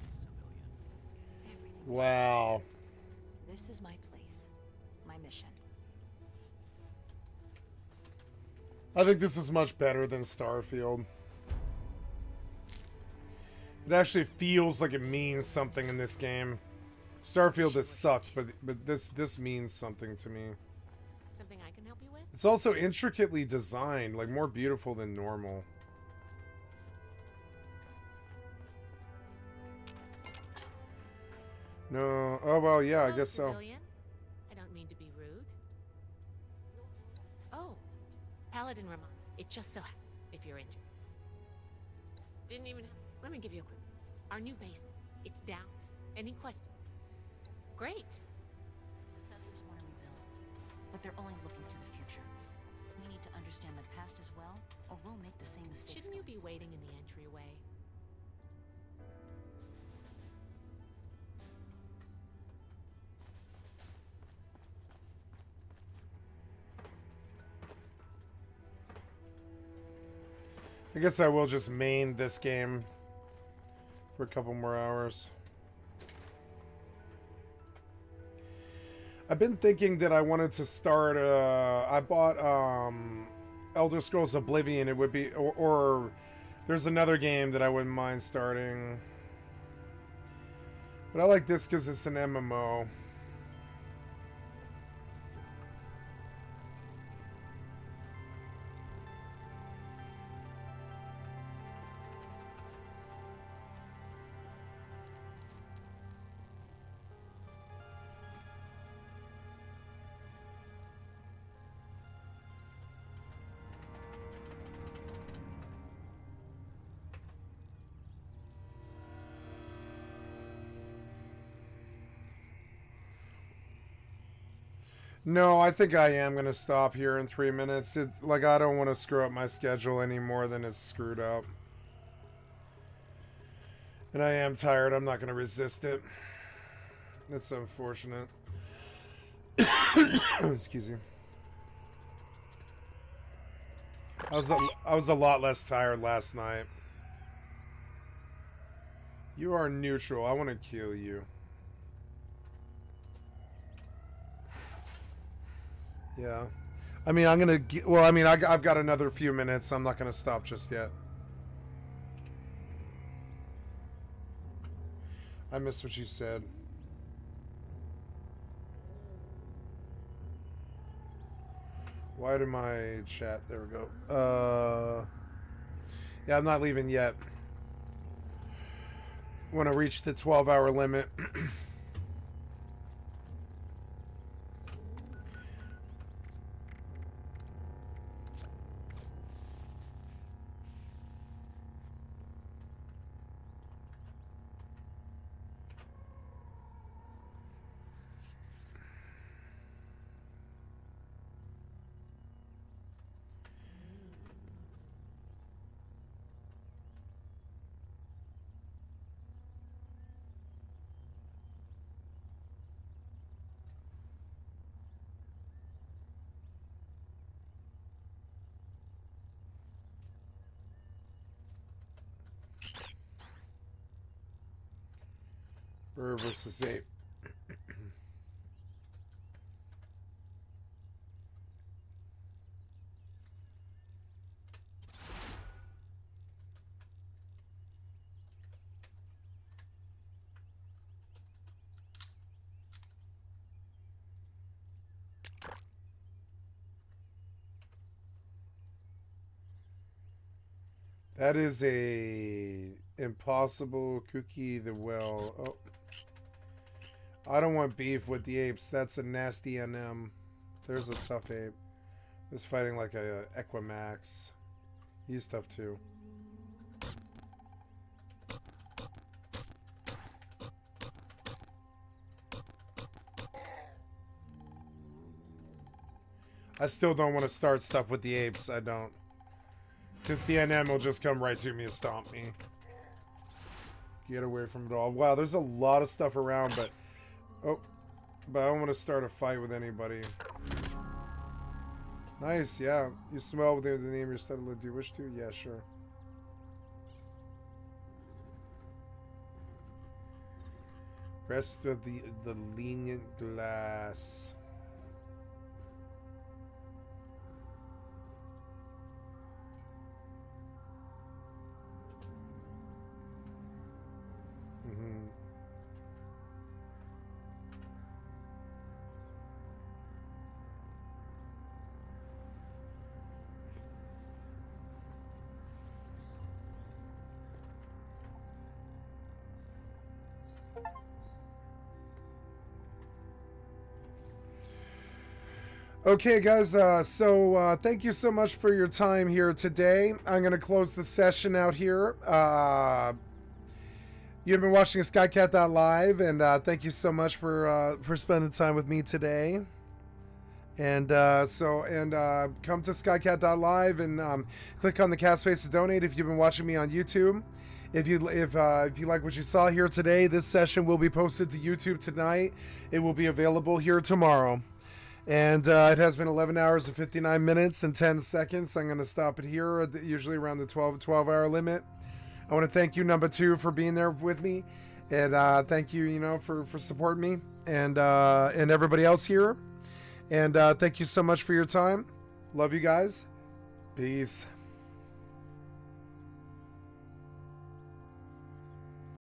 S6: civilian.
S1: Wow.
S13: This is my place. My mission.
S1: I think this is much better than Starfield. It actually feels like it means something in this game. Starfield has sucked, but this means something to me.
S14: Something I can help you with?
S1: It's also intricately designed, like more beautiful than normal. No, oh well, yeah, I guess so.
S14: Civilian? I don't mean to be rude. Oh, Paladin Ramon. It just so happens, if you're interested. Didn't even. Let me give you a quick. Our new base. It's down. Any questions? Great.
S13: The settlers want to rebuild, but they're only looking to the future. We need to understand the past as well, or we'll make the same mistakes.
S14: Shouldn't you be waiting in the entryway?
S1: I guess I will just main this game for a couple more hours. I've been thinking that I wanted to start, I bought Elder Scrolls Oblivion. It would be, or there's another game that I wouldn't mind starting. But I like this because it's an MMO. No, I think I am going to stop here in 3 minutes. Like, I don't want to screw up my schedule any more than it's screwed up. And I am tired. I'm not going to resist it. It's unfortunate. Excuse me. I was a lot less tired last night. You are neutral. I want to kill you. Yeah. I mean, I'm going to... Well, I mean, I've got another few minutes. I'm not going to stop just yet. I missed what you said. Why did my chat... There we go. Yeah, I'm not leaving yet. When I reach the 12-hour limit... Bird versus ape. That is a impossible cookie the well. Oh. I don't want beef with the apes. That's a nasty NM. There's a tough ape. This fighting like a Equimax. He's tough too. I still don't want to start stuff with the apes. I don't. Because the NM will just come right to me and stomp me. Get away from it all. Wow, there's a lot of stuff around, but... Oh. But I don't want to start a fight with anybody. Nice, yeah. You smell with the name of your study. Do you wish to? Yeah, sure. Rest of the lenient glass. Okay, guys, so thank you so much for your time here today. I'm going to close the session out here. You've been watching skycat.live, and thank you so much for spending time with me today. And come to skycat.live and click on the cast space to donate if you've been watching me on YouTube. If you like what you saw here today, this session will be posted to YouTube tonight. It will be available here tomorrow. And it has been 11 hours and 59 minutes and 10 seconds. I'm going to stop it here, usually around the 12-hour limit. I want to thank you, number 2, for being there with me. And thank you, for supporting me and everybody else here. And thank you so much for your time. Love you guys. Peace.